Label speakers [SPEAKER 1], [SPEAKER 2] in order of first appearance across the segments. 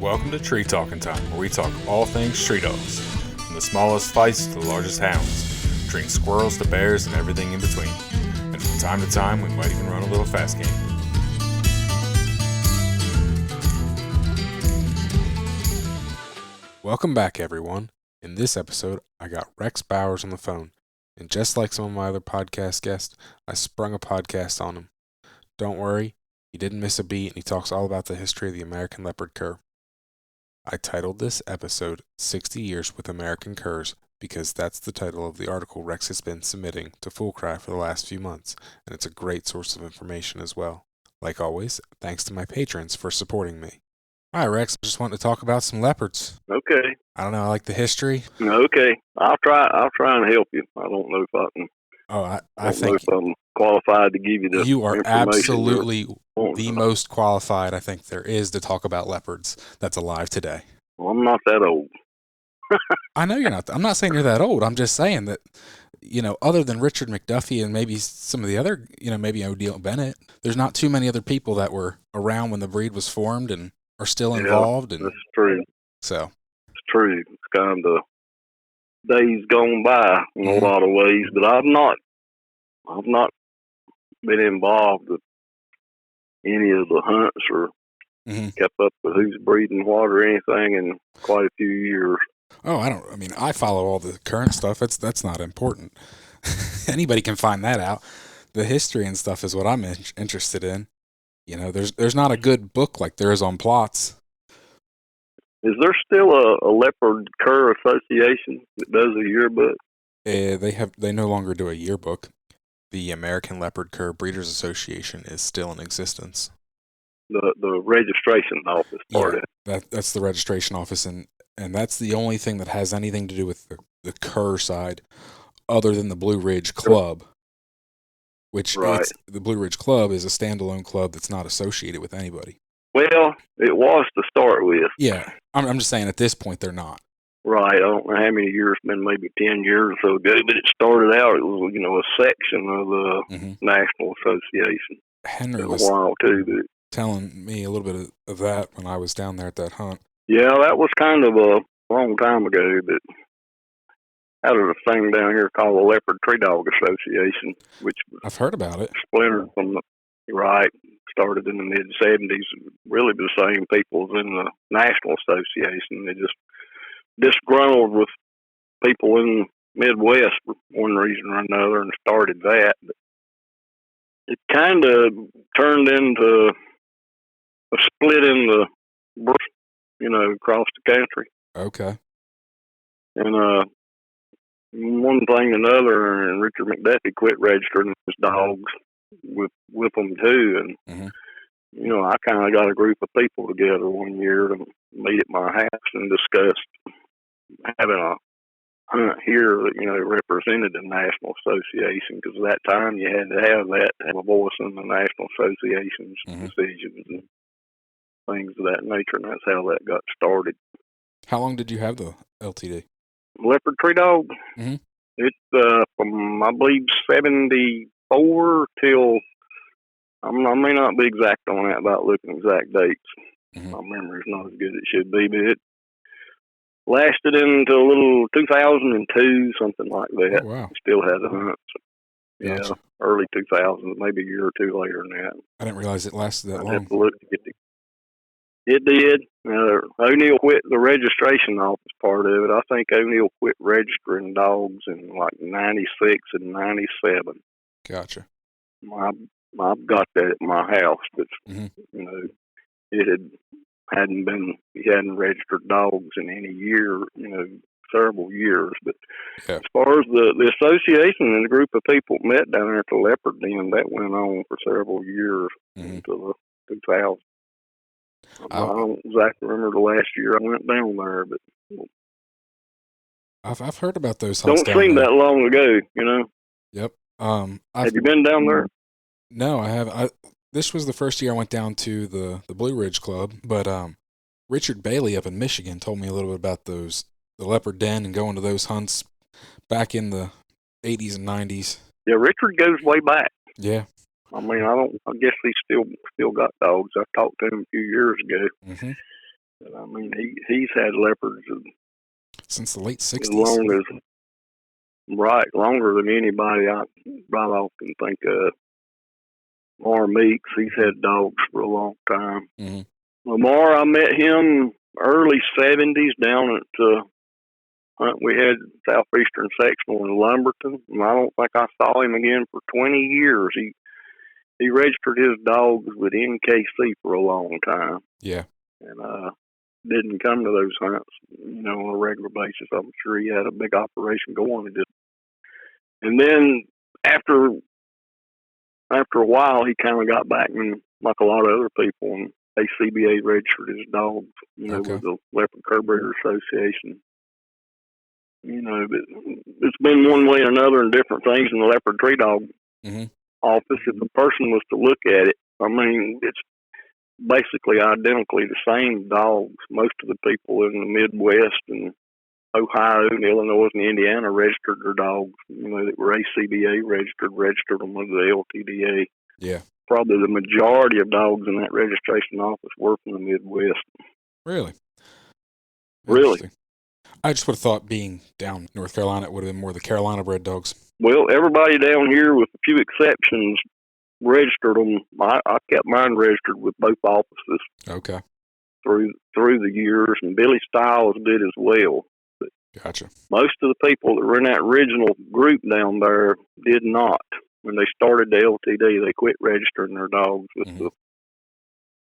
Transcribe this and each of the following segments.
[SPEAKER 1] Welcome to Tree Talking Time, where we talk all things tree dogs, from the smallest fights to the largest hounds, treating squirrels to bears and everything in between. And from time to time, we might even run a little fast game. Welcome back, everyone. In this episode, I got Rex Bowers on the phone, and just like some of my other podcast guests, I sprung a podcast on him. Don't worry, he didn't miss a beat, and he talks all about the history of the American leopard cur. I titled this episode 60 Years with American Curs because that's the title of the article Rex has been submitting to Foolcry for the last few months, and it's a great source of information as well. Like always, thanks to my patrons for supporting me. All right, Rex, I just wanted to talk about some leopards.
[SPEAKER 2] Okay.
[SPEAKER 1] I don't know, I like the history.
[SPEAKER 2] Okay. I'll try and help you. I don't know if I can.
[SPEAKER 1] I think
[SPEAKER 2] if I'm qualified to give you the
[SPEAKER 1] you are
[SPEAKER 2] information
[SPEAKER 1] absolutely the most qualified I think there is to talk about leopards that's alive today.
[SPEAKER 2] Well, I'm not that old.
[SPEAKER 1] I know you're not. I'm not saying you're that old. I'm just saying that, other than Richard McDuffie and maybe some of the other, maybe Odile Bennett, there's not too many other people that were around when the breed was formed and are still involved. And
[SPEAKER 2] that's true.
[SPEAKER 1] So
[SPEAKER 2] it's true. It's kind of days gone by in a lot of ways, but I've not been involved with any of the hunts or kept up with who's breeding what or anything in quite a few years.
[SPEAKER 1] Oh, I follow all the current stuff. That's not important. Anybody can find that out. The history and stuff is what I'm interested in. There's not a good book like there is on plots.
[SPEAKER 2] Is there still a leopard cur association that does a yearbook?
[SPEAKER 1] They no longer do a yearbook. The American Leopard Cur Breeders Association is still in existence.
[SPEAKER 2] The registration office part of it.
[SPEAKER 1] That's the registration office, and that's the only thing that has anything to do with the cur side, other than the Blue Ridge Club, which the Blue Ridge Club is a standalone club that's not associated with anybody.
[SPEAKER 2] Well, it was to start with.
[SPEAKER 1] Yeah, I'm just saying at this point they're not.
[SPEAKER 2] Right. I don't know how many years, been maybe 10 years or so ago, but it started out, it was, a section of the National Association.
[SPEAKER 1] Henry
[SPEAKER 2] was a while too, but
[SPEAKER 1] telling me a little bit of that when I was down there at that hunt.
[SPEAKER 2] Yeah, that was kind of a long time ago, but out of a thing down here called the Leopard Tree Dog Association, which
[SPEAKER 1] I've heard about it.
[SPEAKER 2] Splintered from started in the mid-'70s, really the same people as in the National Association. They just disgruntled with people in the Midwest for one reason or another and started that. But it kind of turned into a split in the across the country.
[SPEAKER 1] Okay.
[SPEAKER 2] And one thing and another, and Richard McDuffie quit registering his dogs with them too. And I kind of got a group of people together one year to meet at my house and discussed having a hunt here that represented the National Association, because at that time you had to have that to have a voice in the National Association's decisions and things of that nature, and that's how that got started.
[SPEAKER 1] How long did you have the LTD?
[SPEAKER 2] Leopard Tree Dog? It's from, I believe, 74 till, I may not be exact on that about looking exact dates. My memory's not as good as it should be, but it lasted into a little 2002, something like that.
[SPEAKER 1] Oh, wow.
[SPEAKER 2] Still had a hunt.
[SPEAKER 1] Gotcha.
[SPEAKER 2] Early 2000s, maybe a year or two later than that.
[SPEAKER 1] I didn't realize it lasted that long.
[SPEAKER 2] I'd have to look to get It did. O'Neill quit the registration office part of it. I think O'Neill quit registering dogs in like 96 and 97.
[SPEAKER 1] Gotcha.
[SPEAKER 2] I've got that at my house, but he hadn't registered dogs in any year, several years. But as far as the association and the group of people met down there at the Leopard Den, that went on for several years until the 2000s. I don't exactly remember the last year I went down there, but
[SPEAKER 1] I've heard about those hunts.
[SPEAKER 2] Don't seem that long ago,
[SPEAKER 1] Yep.
[SPEAKER 2] Have you been down there?
[SPEAKER 1] No, I have. This was the first year I went down to the Blue Ridge Club, but Richard Bailey up in Michigan told me a little bit about the Leopard Den and going to those hunts back in the 80s and 90s.
[SPEAKER 2] Yeah, Richard goes way back.
[SPEAKER 1] Yeah.
[SPEAKER 2] I mean, I guess he's still got dogs. I talked to him a few years ago. I mean, he's had leopards
[SPEAKER 1] since the late '60s.
[SPEAKER 2] As long as longer than anybody I can think of. Lamar Meeks, he's had dogs for a long time.
[SPEAKER 1] Mm-hmm.
[SPEAKER 2] Lamar, I met him early '70s down at we had Southeastern Sectional in Lumberton, and I don't think I saw him again for 20 years. He registered his dogs with NKC for a long time.
[SPEAKER 1] Yeah.
[SPEAKER 2] And didn't come to those hunts, on a regular basis. I'm sure he had a big operation going. And then after a while, he kind of got back, and like a lot of other people, and ACBA registered his dogs,
[SPEAKER 1] okay.
[SPEAKER 2] with the Leopard Cur Breeders Association. But it's been one way or another in different things in the leopard tree dog office. If the person was to look at it, I mean, it's basically identically the same dogs. Most of the people in the Midwest and Ohio and Illinois and Indiana registered their dogs, that were ACBA registered them with the LTDA.
[SPEAKER 1] Yeah.
[SPEAKER 2] Probably the majority of dogs in that registration office were from the Midwest.
[SPEAKER 1] Really?
[SPEAKER 2] Really?
[SPEAKER 1] I just would have thought, being down North Carolina, it would have been more the Carolina bred dogs.
[SPEAKER 2] Well, everybody down here, with a few exceptions, registered them. I kept mine registered with both offices.
[SPEAKER 1] Okay.
[SPEAKER 2] Through the years, and Billy Stiles did as well. But
[SPEAKER 1] gotcha.
[SPEAKER 2] Most of the people that were in that original group down there did not. When they started the LTD, they quit registering their dogs with the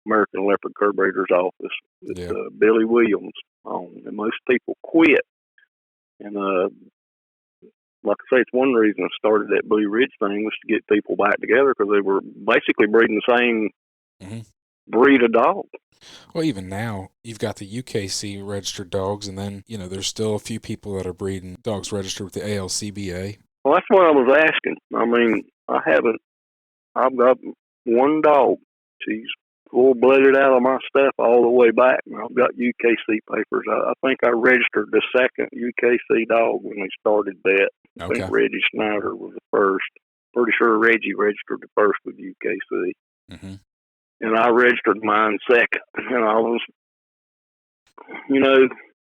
[SPEAKER 2] American Leopard Cur Breeders office with Billy Williams on. And most people quit. And like I say, it's one reason I started that Blue Ridge thing, was to get people back together, because they were basically breeding the same breed of dog.
[SPEAKER 1] Well, even now, you've got the UKC registered dogs, and then, there's still a few people that are breeding dogs registered with the ALCBA.
[SPEAKER 2] Well, that's what I was asking. I mean, I've got one dog. She's full-blooded out of my stuff all the way back, and I've got UKC papers. I think I registered the second UKC dog when they started that. I think Reggie Snyder was the first. Pretty sure Reggie registered the first with UKC. Mm-hmm. And I registered mine second. And I was,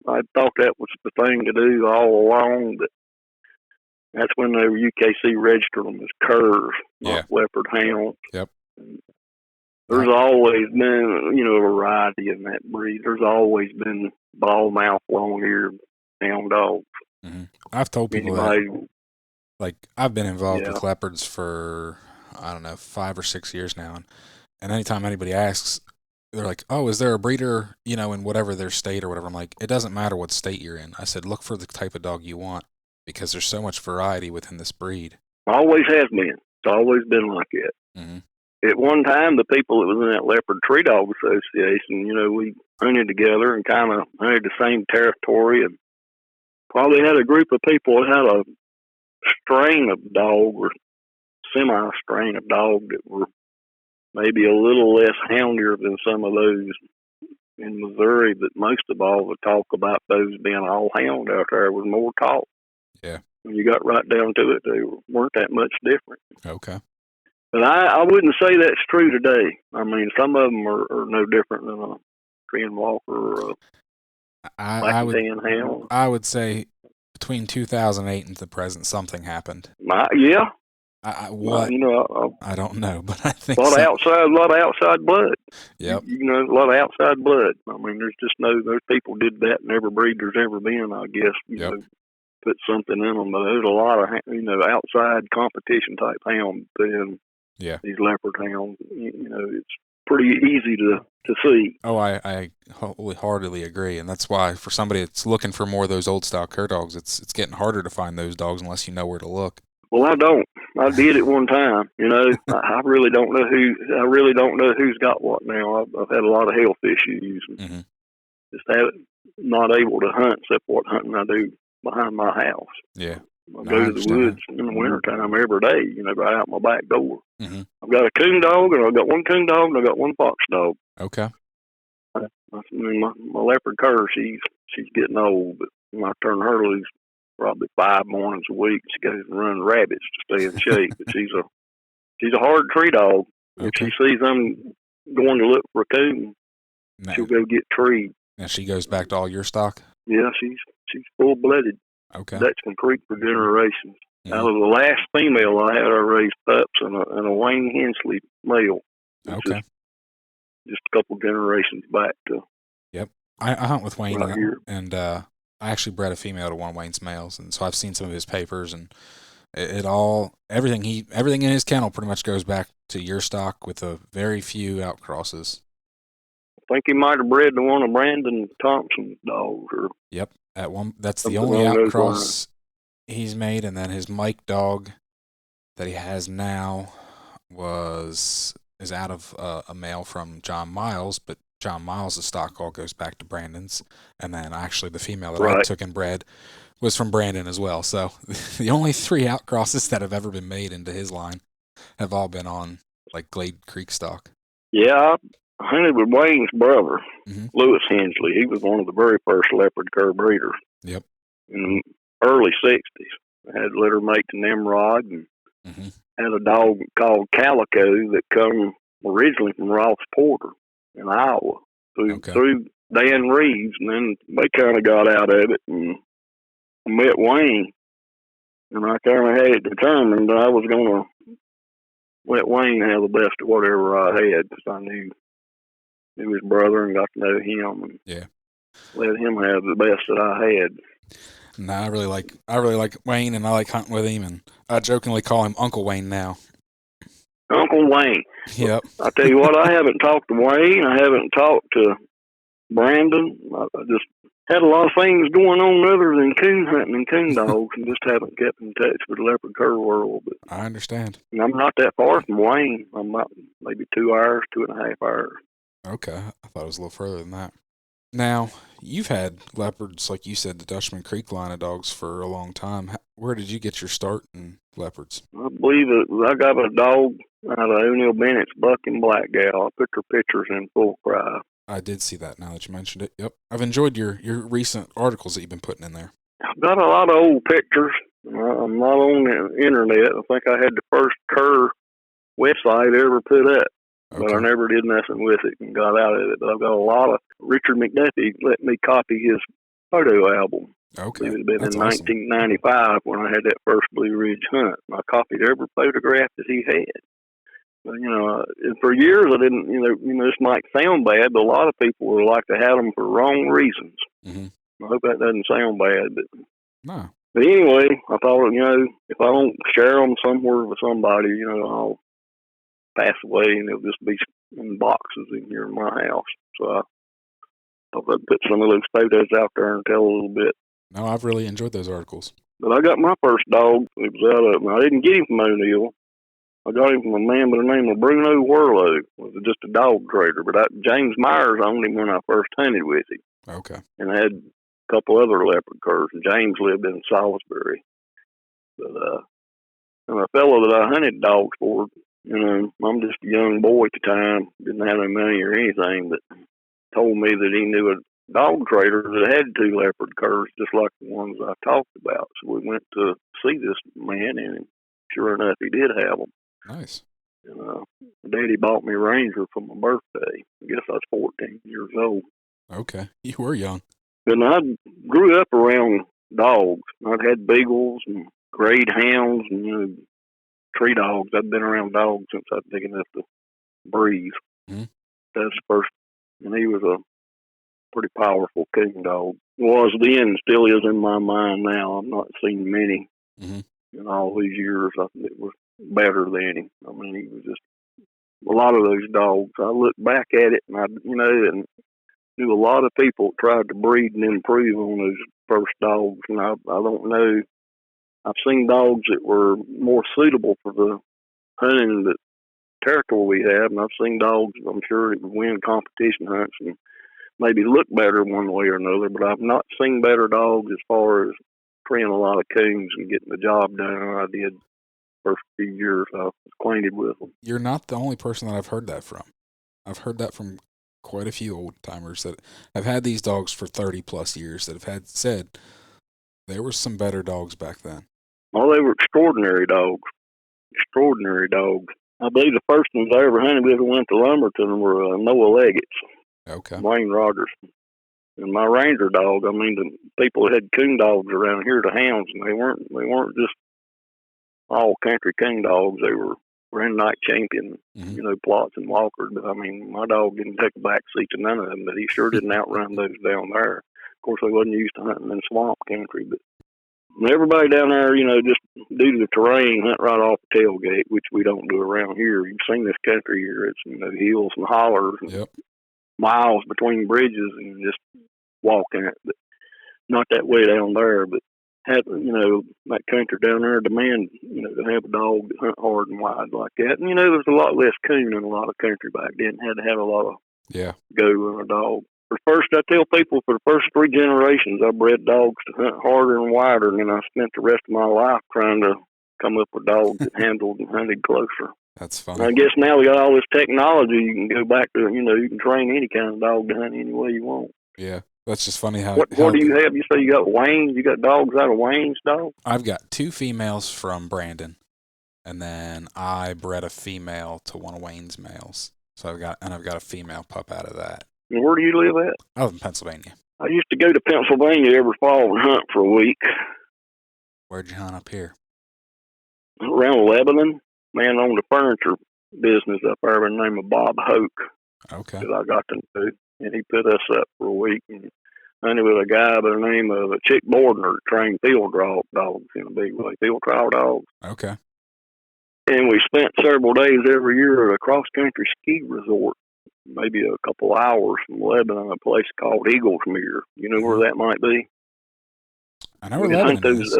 [SPEAKER 2] I thought that was the thing to do all along, but that's when they were UKC registered them as curs, not leopard hounds.
[SPEAKER 1] Yep.
[SPEAKER 2] There's always been, a variety in that breed. There's always been ball mouth, long-eared hound dogs.
[SPEAKER 1] Mm-hmm. I've told people that, like, I've been involved with leopards for, 5 or 6 years now, and anytime anybody asks, they're like, oh, is there a breeder, in whatever their state or whatever? I'm like, it doesn't matter what state you're in. I said, look for the type of dog you want, because there's so much variety within this breed.
[SPEAKER 2] Always has been. It's always been like that. Mm-hmm. At one time, the people that was in that Leopard Tree Dog Association, we hunted together and kind of hunted the same territory, and probably had a group of people that had a strain of dog, or semi-strain of dog, that were maybe a little less houndier than some of those in Missouri, but most of all, the talk about those being all hound out there was more talk.
[SPEAKER 1] Yeah.
[SPEAKER 2] When you got right down to it, they weren't that much different.
[SPEAKER 1] Okay.
[SPEAKER 2] But I wouldn't say that's true today. I mean, some of them are no different than a Tree Walker or a Black and Tan hound.
[SPEAKER 1] I would say between 2008 and the present, something happened.
[SPEAKER 2] Yeah.
[SPEAKER 1] What? I don't know, but I think
[SPEAKER 2] a lot of outside blood.
[SPEAKER 1] Yep.
[SPEAKER 2] A lot of outside blood. I mean, those people did that in every breed there's ever been, I guess. Put something in them, but there's a lot of outside competition type hounds in these leopard hounds. It's pretty easy to see.
[SPEAKER 1] Oh, I wholeheartedly agree, and that's why for somebody that's looking for more of those old style cur dogs, it's getting harder to find those dogs unless you know where to look.
[SPEAKER 2] Well, I don't. I did at one time. I really don't know who's got what now. I've had a lot of health issues. And just not able to hunt except what hunting I do behind my house.
[SPEAKER 1] Yeah.
[SPEAKER 2] I go to the woods in the wintertime every day, right out my back door. Mm-hmm. I've got a coon dog, and I've got one coon dog, and I've got one fox dog.
[SPEAKER 1] Okay.
[SPEAKER 2] My leopard cur, she's getting old, but when I turn her loose, probably 5 mornings a week, she goes and runs rabbits to stay in shape. But she's a hard tree dog. Okay. If she sees I'm going to look for a coon, she'll go get treed.
[SPEAKER 1] And she goes back to all your stock?
[SPEAKER 2] Yeah, she's full-blooded.
[SPEAKER 1] Okay.
[SPEAKER 2] Dutchman Creek for generations.
[SPEAKER 1] Mm-hmm.
[SPEAKER 2] Out of the last female I had, I raised pups and a Wayne Hensley male.
[SPEAKER 1] Okay.
[SPEAKER 2] Just a couple generations back to.
[SPEAKER 1] Yep. I hunt with Wayne,
[SPEAKER 2] right here.
[SPEAKER 1] and I actually bred a female to one of Wayne's males, and so I've seen some of his papers, and everything in his kennel pretty much goes back to your stock with a very few outcrosses.
[SPEAKER 2] I think he might have bred to one of Brandon Thompson's dogs.
[SPEAKER 1] Yep. That's the only outcross he's made, and then his Mike dog that he has now is out of a male from John Miles, but John Miles' stock all goes back to Brandon's, and then actually the female that I took and bred was from Brandon as well. So the only 3 outcrosses that have ever been made into his line have all been on like Glade Creek stock.
[SPEAKER 2] Yeah, I hunted with Wayne's brother, Lewis Hensley. He was one of the very first leopard cur breeders.
[SPEAKER 1] Yep.
[SPEAKER 2] In the early 60s. I had litter mate to Nimrod and had a dog called Calico that come originally from Ross Porter in Iowa through Dan Reeves, and then they kind of got out of it and met Wayne, and I kind of had it determined that I was going to let Wayne have the best of whatever I had, because I knew his brother and got to know him, and let him have the best that I had.
[SPEAKER 1] No, I really like Wayne, and I like hunting with him, and I jokingly call him Uncle Wayne now.
[SPEAKER 2] Uncle Wayne.
[SPEAKER 1] Yep.
[SPEAKER 2] I tell you what, I haven't talked to Wayne. I haven't talked to Brandon. I just had a lot of things going on other than coon hunting and coon dogs, and just haven't kept in touch with the leopard cur world. But
[SPEAKER 1] I understand.
[SPEAKER 2] I'm not that far from Wayne. I'm about maybe 2 hours, 2.5 hours.
[SPEAKER 1] Okay, I thought it was a little further than that. Now, you've had leopards, like you said, the Dutchman Creek line of dogs for a long time. Where did you get your start in leopards?
[SPEAKER 2] I believe I got a dog out of O'Neill Bennett's Buck and Black Gal. I put her pictures in full cry.
[SPEAKER 1] I did see that now that you mentioned it. Yep. I've enjoyed your recent articles that you've been putting in there.
[SPEAKER 2] I've got a lot of old pictures. I'm not on the internet. I think I had the first cur website ever put up. But I never did nothing with it and got out of it. But I've got a lot of. Richard McDuffie let me copy his photo album.
[SPEAKER 1] Okay.
[SPEAKER 2] It had been
[SPEAKER 1] That's
[SPEAKER 2] in
[SPEAKER 1] awesome.
[SPEAKER 2] 1995 when I had that first Blue Ridge hunt. I copied every photograph that he had. But, and for years I didn't, this might sound bad, but a lot of people would like to have them for wrong reasons. I hope that doesn't sound bad. But,
[SPEAKER 1] no.
[SPEAKER 2] But anyway, I thought, if I don't share them somewhere with somebody, I'll pass away and it'll just be in boxes in here in my house. So I thought I'd put some of those photos out there and tell a little bit.
[SPEAKER 1] No, I've really enjoyed those articles.
[SPEAKER 2] But I got my first dog. It was out of, I didn't get him from O'Neill. I got him from a man by the name of Bruno Warlow. It was just a dog trader. But James Myers owned him when I first hunted with him.
[SPEAKER 1] Okay.
[SPEAKER 2] And I had a couple other leopard curs. And James lived in Salisbury. But and a fellow that I hunted dogs for, I'm just a young boy at the time, didn't have any money or anything, but told me that he knew a dog trader that had 2 leopard curs, just like the ones I talked about. So we went to see this man, and sure enough, he did have them.
[SPEAKER 1] Nice.
[SPEAKER 2] And Daddy bought me a Ranger for my birthday. I guess I was 14 years old.
[SPEAKER 1] Okay. You were young.
[SPEAKER 2] And I grew up around dogs. I'd had beagles and grade hounds and, tree dogs. I've been around dogs since I was big enough to breathe. That's the first, and he was a pretty powerful coon dog. Was then, still is in my mind now. I've not seen many in all these years. I think it was better than him. I mean, he was just a lot of those dogs. I look back at it, and and knew a lot of people tried to breed and improve on those first dogs, and I don't know. I've seen dogs that were more suitable for the hunting that territory we have, and I've seen dogs, I'm sure, that would win competition hunts and maybe look better one way or another, but I've not seen better dogs as far as treeing a lot of coons and getting the job done than I did the first few years I was acquainted with them.
[SPEAKER 1] You're not the only person that I've heard that from. I've heard that from quite a few old-timers that have had these dogs for 30-plus years that have said there were some better dogs back then.
[SPEAKER 2] Oh, they were extraordinary dogs. Extraordinary dogs. I believe the first ones I ever hunted with and went to Lumberton were Noah Leggett's.
[SPEAKER 1] Okay.
[SPEAKER 2] Wayne Rogers. And my Ranger dog, I mean, the people that had coon dogs around here, the hounds, and they weren't just all country coon dogs. They were Grand Night champion, Plots and Walkers. But I mean, my dog didn't take a back seat to none of them, but he sure didn't outrun those down there. Of course, they wasn't used to hunting in swamp country, but everybody down there, just due to the terrain, hunt right off the tailgate, which we don't do around here. You've seen this country here. It's, hills and hollers and miles between bridges and just walking it. But not that way down there. But, that country down there demand, to have a dog that hunt hard and wide like that. And, there's a lot less coon in a lot of country back then. Had to have a lot of go in a dog. I tell people for the first 3 generations, I bred dogs to hunt harder and wider, and then I spent the rest of my life trying to come up with dogs that handled and hunted closer.
[SPEAKER 1] That's funny.
[SPEAKER 2] And I guess now we got all this technology, you can go back to, you can train any kind of dog to hunt any way you want.
[SPEAKER 1] Yeah, that's just funny how...
[SPEAKER 2] What do you have? You say you got Wayne's? You got dogs out of Wayne's dogs?
[SPEAKER 1] I've got 2 females from Brandon, and then I bred a female to one of Wayne's males. So I've got a female pup out of that.
[SPEAKER 2] And where do you live at?
[SPEAKER 1] I live in Pennsylvania.
[SPEAKER 2] I used to go to Pennsylvania every fall and hunt for a week.
[SPEAKER 1] Where'd you hunt up here?
[SPEAKER 2] Around Lebanon. Man owned a furniture business up there by the name of Bob Hoke.
[SPEAKER 1] Okay.
[SPEAKER 2] That I got to know. And he put us up for a week. And hunted with a guy by the name of Chick Bordner that trained field dogs in a big way, field trial dogs.
[SPEAKER 1] Okay.
[SPEAKER 2] And we spent several days every year at a cross-country ski resort. Maybe a couple hours from Lebanon, a place called Eaglesmere. You know where that might be?
[SPEAKER 1] I know where Lebanon is.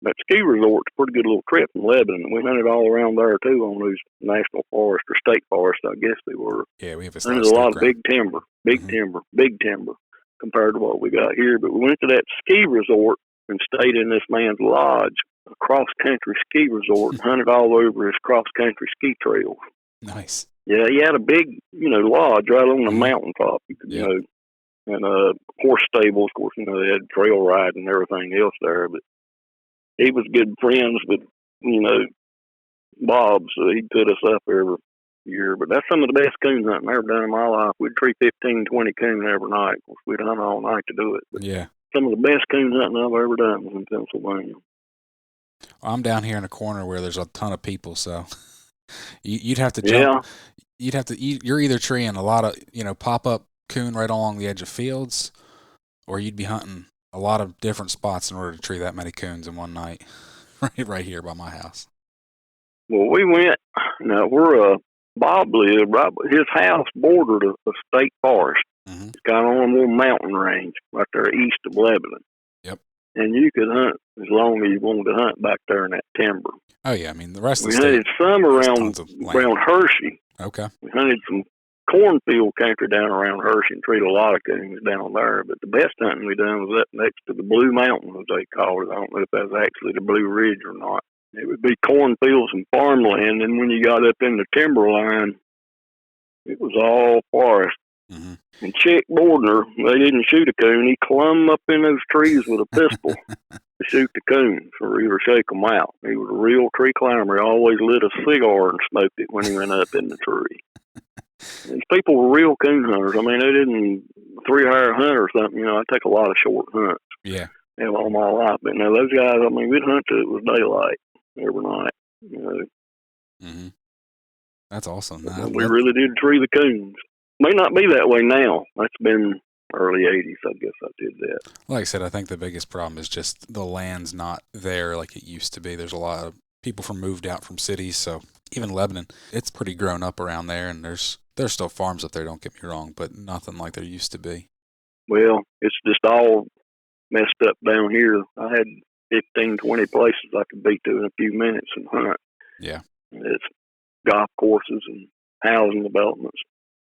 [SPEAKER 2] That ski resort's a pretty good little trip from Lebanon. We hunted all around there, too, on those national forests or state forests, I guess they were.
[SPEAKER 1] Yeah, we have a
[SPEAKER 2] There's a lot of big timber, big timber, compared to what we got here. But we went to that ski resort and stayed in this man's lodge, a cross-country ski resort, and hunted all over his cross-country ski trails.
[SPEAKER 1] Nice.
[SPEAKER 2] Yeah, he had a big, lodge right on the mountaintop, and horse stables. Of course, they had trail riding and everything else there. But he was good friends with, Bob, so he put us up every year. But that's some of the best coon hunting I've ever done in my life. We'd tree 15, 20 coon every night. Of course, we'd hunt all night to do it. But some of the best coon hunting I've ever done was in Pennsylvania.
[SPEAKER 1] I'm down here in a corner where there's a ton of people, so you'd have to jump. Yeah. You're either treeing a lot of, pop-up coon right along the edge of fields, or you'd be hunting a lot of different spots in order to tree that many coons in one night, right here by my house.
[SPEAKER 2] Well, we went, now where Bob lived, right, his house bordered a state forest. Mm-hmm. It's kind of on a little mountain range right there east of Lebanon.
[SPEAKER 1] Yep.
[SPEAKER 2] And you could hunt as long as you wanted to hunt back there in that timber.
[SPEAKER 1] Oh, yeah. I mean, the rest of the
[SPEAKER 2] state. We hunted some around Hershey.
[SPEAKER 1] Okay.
[SPEAKER 2] We hunted some cornfield country down around Hershey and treated a lot of coons down there. But the best hunting we done was up next to the Blue Mountain, as they call it. I don't know if that's actually the Blue Ridge or not. It would be cornfields and farmland, and when you got up in the timberline, it was all forest. Mm-hmm. And Chick Bordner, they didn't shoot a coon. He clumb up in those trees with a pistol to shoot the coons or either shake them out. He was a real tree climber. He always lit a cigar and smoked it when he went up in the tree. These people were real coon hunters. I mean, they didn't 3-hour hunt or something. I take a lot of short hunts.
[SPEAKER 1] Yeah.
[SPEAKER 2] All my life. But now those guys, I mean, we'd hunt till it was daylight every night.
[SPEAKER 1] Mm-hmm. That's awesome.
[SPEAKER 2] We really did tree the coons. May not be that way now. That's been early 80s, I guess I did that.
[SPEAKER 1] Like I said, I think the biggest problem is just the land's not there like it used to be. There's a lot of people moved out from cities, so even Lebanon, it's pretty grown up around there, and there's still farms up there, don't get me wrong, but nothing like there used to be.
[SPEAKER 2] Well, it's just all messed up down here. I had 15, 20 places I could be to in a few minutes and hunt.
[SPEAKER 1] Yeah.
[SPEAKER 2] It's golf courses and housing developments.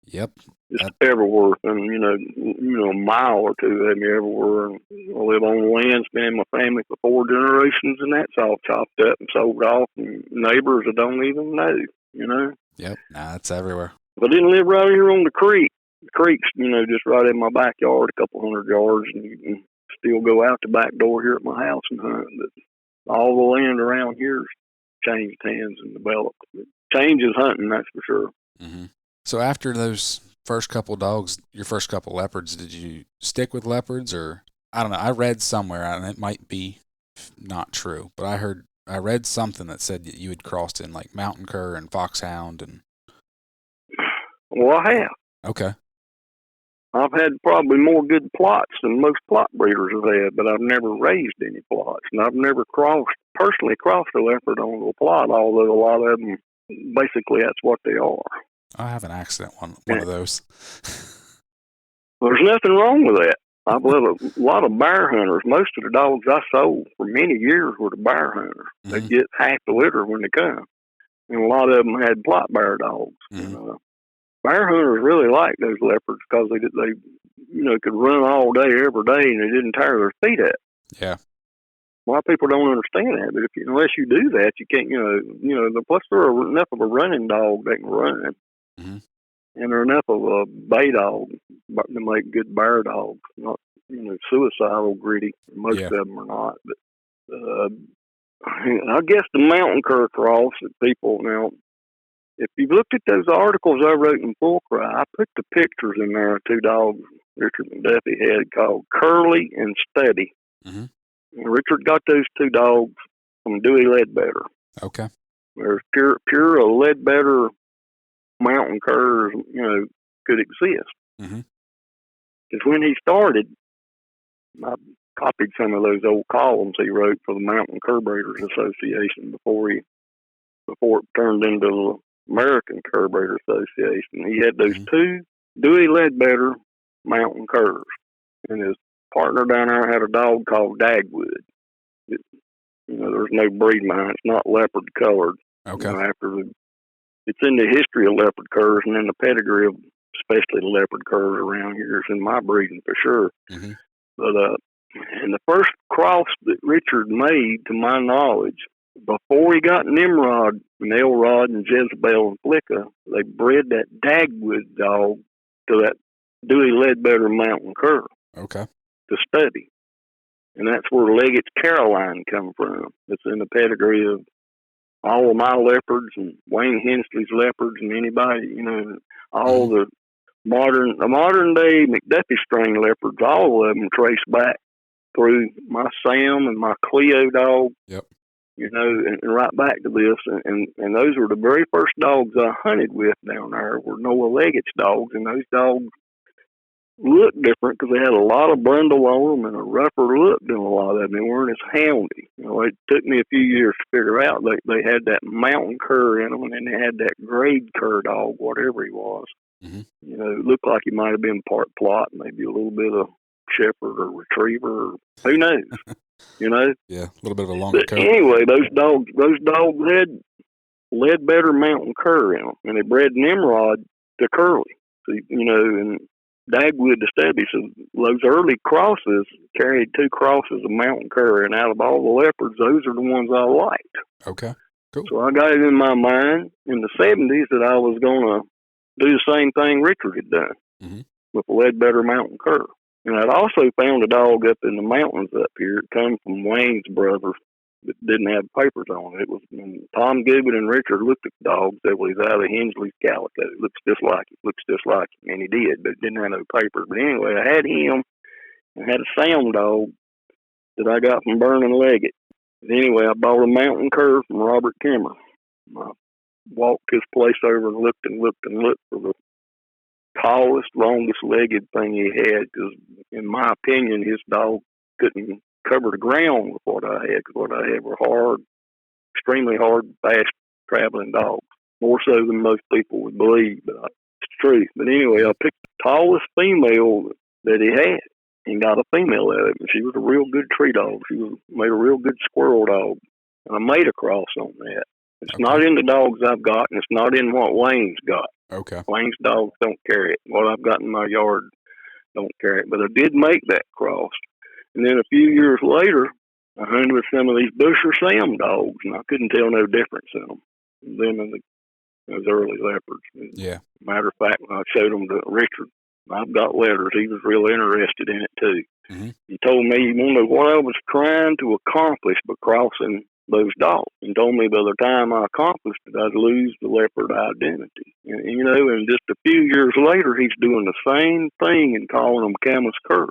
[SPEAKER 1] Yep.
[SPEAKER 2] Just everywhere. And, a mile or two of me everywhere. And I live on land, been in my family for 4 generations, and that's all chopped up and sold off, and neighbors that don't even know,
[SPEAKER 1] Yep. Nah, it's everywhere.
[SPEAKER 2] If I didn't live right here on the creek, the creek's, just right in my backyard, a couple hundred yards, and you can still go out the back door here at my house and hunt. But all the land around here's changed hands and developed. It changes hunting, that's for sure.
[SPEAKER 1] Mm-hmm. So after those first couple dogs, your first couple leopards, did you stick with leopards, or I don't know? I read somewhere, and it might be not true, but I read something that said that you had crossed in like mountain cur and foxhound and.
[SPEAKER 2] Well, I have.
[SPEAKER 1] Okay.
[SPEAKER 2] I've had probably more good plots than most plot breeders have had, but I've never raised any plots, and I've never personally crossed a leopard on a plot, although a lot of them, basically, that's what they are.
[SPEAKER 1] I have an accident one of those.
[SPEAKER 2] There's nothing wrong with that. I've let a lot of bear hunters. Most of the dogs I sold for many years were the bear hunters. Mm-hmm. They get half the litter when they come, and a lot of them had plot bear dogs. Mm-hmm. And, bear hunters really like those leopards because they could run all day every day and they didn't tire their feet up.
[SPEAKER 1] Yeah.
[SPEAKER 2] A lot of people don't understand that, but unless you do that, you can't. Plus they're enough of a running dog that can run, mm-hmm. and they're enough of a bay dog to make good bear dogs. Not suicidal, gritty. Most of them are not. But I guess the mountain cur cross that people now. If you've looked at those articles I wrote in Full Cry, I put the pictures in there of two dogs Richard McDuffie had called Curly and Steady. Mm-hmm. And Richard got those two dogs from Dewey Ledbetter.
[SPEAKER 1] Okay.
[SPEAKER 2] There's pure Ledbetter mountain curs, could exist. Mm-hmm. Because when he started, I copied some of those old columns he wrote for the Mountain Cur Breeders Association before it turned into the American Cur Breeder Association. He had those mm-hmm. two Dewey Ledbetter mountain curs, and his partner down there had a dog called Dagwood. There's no breed mine. It's not leopard colored.
[SPEAKER 1] Okay.
[SPEAKER 2] It's in the history of leopard curs and in the pedigree of especially the leopard curs around here. It's in my breeding for sure. Mm-hmm. But and the first cross that Richard made, to my knowledge, before he got Nimrod and Elrod and Jezebel and Flicka, they bred that Dagwood dog to that Dewey Ledbetter mountain cur.
[SPEAKER 1] Okay.
[SPEAKER 2] To study. And that's where Leggett's Caroline come from. It's in the pedigree of all of my leopards and Wayne Hensley's leopards and anybody, all the modern day McDuffie strain leopards, all of them trace back through my Sam and my Cleo dog.
[SPEAKER 1] Yep.
[SPEAKER 2] And right back to this, and those were the very first dogs I hunted with down there were Noah Leggett's dogs, and those dogs looked different because they had a lot of brindle on them and a rougher look than a lot of them. They weren't as houndy. It took me a few years to figure out they had that mountain cur in them, and then they had that grade cur dog, whatever he was. Mm-hmm. It looked like he might have been part plot, maybe a little bit of shepherd or retriever, or who knows.
[SPEAKER 1] Yeah, a little bit of a longer coat.
[SPEAKER 2] Anyway, those dogs had Ledbetter mountain cur in them, and they bred Nimrod to Curly. So, and Dagwood to Stubby. So those early crosses carried two crosses of mountain cur, and out of all the leopards, those are the ones I liked.
[SPEAKER 1] Okay, cool.
[SPEAKER 2] So I got it in my mind in the 70s that I was going to do the same thing Richard had done mm-hmm. with the Ledbetter mountain cur. And I'd also found a dog up in the mountains up here. It come from Wayne's brother that didn't have papers on it. It was when Tom Goodwin and Richard looked at the dog, said, well, he's out of Hensley's Calico. It looks just like him. And he did, but didn't have no papers. But anyway, I had him and had a Sam dog that I got from Vernon Leggett. But anyway, I bought a mountain cur from Robert Kimmer. I walked his place over and looked for the tallest, longest-legged thing he had, because in my opinion, his dog couldn't cover the ground with what I had, because what I had were hard, extremely hard, fast-traveling dogs, more so than most people would believe, but it's true. But anyway, I picked the tallest female that he had and got a female out of it, and she was a real good tree dog. She made a real good squirrel dog, and I made a cross on that. It's okay. Not in the dogs I've got, and it's not in what Wayne's got.
[SPEAKER 1] Okay.
[SPEAKER 2] Wayne's dogs don't carry it. What I've got in my yard don't carry it. But I did make that cross. And then a few years later, I hunted with some of these Busher Sam dogs, and I couldn't tell no difference in them than those early leopards.
[SPEAKER 1] Yeah.
[SPEAKER 2] Matter of fact, when I showed them to Richard, I've got letters. He was real interested in it, too. Mm-hmm. He told me, you want to know what I was trying to accomplish by crossing those dogs, and told me by the time I accomplished it, I'd lose the leopard identity. And and just a few years later, he's doing the same thing and calling them Camus curs.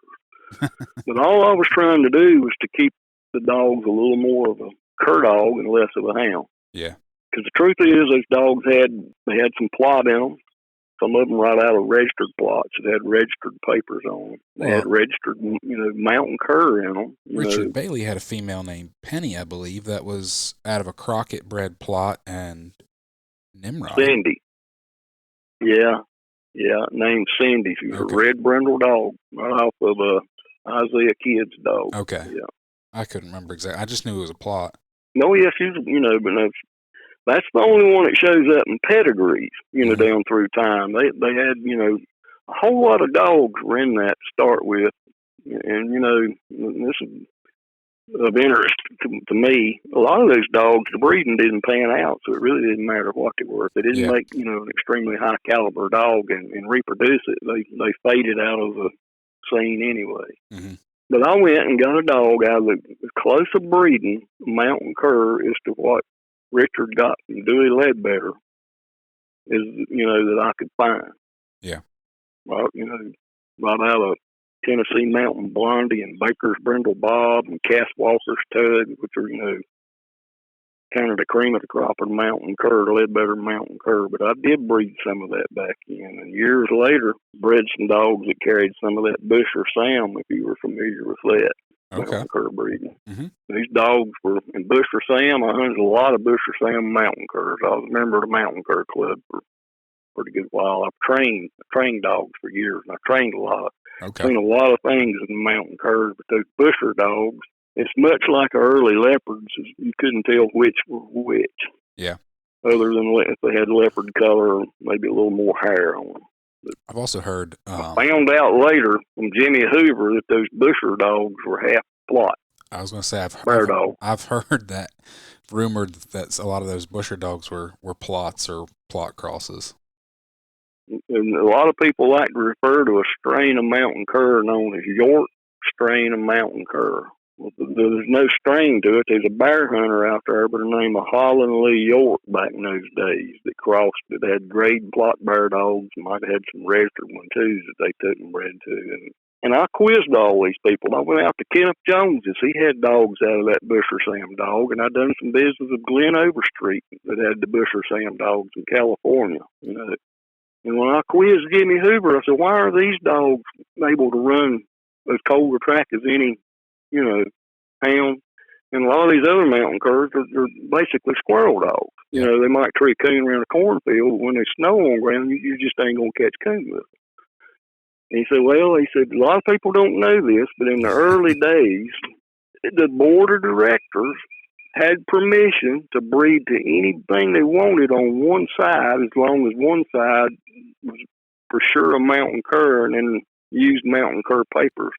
[SPEAKER 2] But all I was trying to do was to keep the dogs a little more of a cur dog and less of a hound.
[SPEAKER 1] Yeah.
[SPEAKER 2] Because the truth is, those dogs had some plot in them. Some of them right out of registered plots that had registered papers on them. They had registered, mountain cur in them.
[SPEAKER 1] Richard Bailey had a female named Penny, I believe, that was out of a Crockett bred plot and Nimrod.
[SPEAKER 2] Cindy. Yeah, named Cindy. She was a red brindle dog right off of Isaiah Kidd's dog.
[SPEAKER 1] Okay.
[SPEAKER 2] Yeah.
[SPEAKER 1] I couldn't remember exactly. I just knew it was a plot.
[SPEAKER 2] No, yeah, she's, but no, that's the only one that shows up in pedigrees, down through time. They had, a whole lot of dogs were in that to start with. And, this is of interest to me. A lot of those dogs, the breeding didn't pan out, so it really didn't matter what they were. If they didn't make, an extremely high caliber dog and reproduce it, they faded out of the scene anyway.
[SPEAKER 1] Mm-hmm.
[SPEAKER 2] But I went and got a dog out of the close of breeding mountain cur as to what Richard got from Dewey Ledbetter is, that I could find.
[SPEAKER 1] Yeah.
[SPEAKER 2] Well, right out of Tennessee Mountain Blondie and Baker's Brindle Bob and Cass Walker's Tug, which are, kind of the cream of the crop of mountain cur, Ledbetter mountain cur. But I did breed some of that back in. And years later, bred some dogs that carried some of that Busher Sam, if you were familiar with that.
[SPEAKER 1] Okay.
[SPEAKER 2] Mountain cur breeding.
[SPEAKER 1] Mm-hmm.
[SPEAKER 2] These dogs were in Busher Sam. I hunted a lot of Busher Sam mountain curs. I was a member of the Mountain Cur Club for a pretty good while. I've trained dogs for years, and I trained a lot.
[SPEAKER 1] Okay.
[SPEAKER 2] Seen a lot of things in the mountain curs, but those Busher dogs, it's much like our early leopards. You couldn't tell which were which.
[SPEAKER 1] Yeah.
[SPEAKER 2] Other than if they had leopard color, or maybe a little more hair on them.
[SPEAKER 1] I've also heard.
[SPEAKER 2] I found out later from Jimmy Hoover that those Busher dogs were half plot.
[SPEAKER 1] I was going to say I've heard that rumored that a lot of those Busher dogs were plots or plot crosses.
[SPEAKER 2] And a lot of people like to refer to a strain of mountain cur known as York strain of mountain cur. Well, there's no strain to it. There's a bear hunter out there by the name of Holland Lee York back in those days that crossed it. They had grade plot bear dogs, might have had some registered one too that they took and bred to. And I quizzed all these people. I went out to Kenneth Jones's. He had dogs out of that Busher Sam dog, and I done some business with Glenn Overstreet that had the Busher Sam dogs in California. And when I quizzed Jimmy Hoover, I said, "Why are these dogs able to run as cold a track as any, hound?" And a lot of these other mountain curs are basically squirrel dogs. They might tree coon around a cornfield, but when there's snow on the ground, you just ain't gonna catch coon with them. And he said, a lot of people don't know this, but in the early days, the board of directors had permission to breed to anything they wanted on one side, as long as one side was for sure a mountain cur, and then used mountain cur papers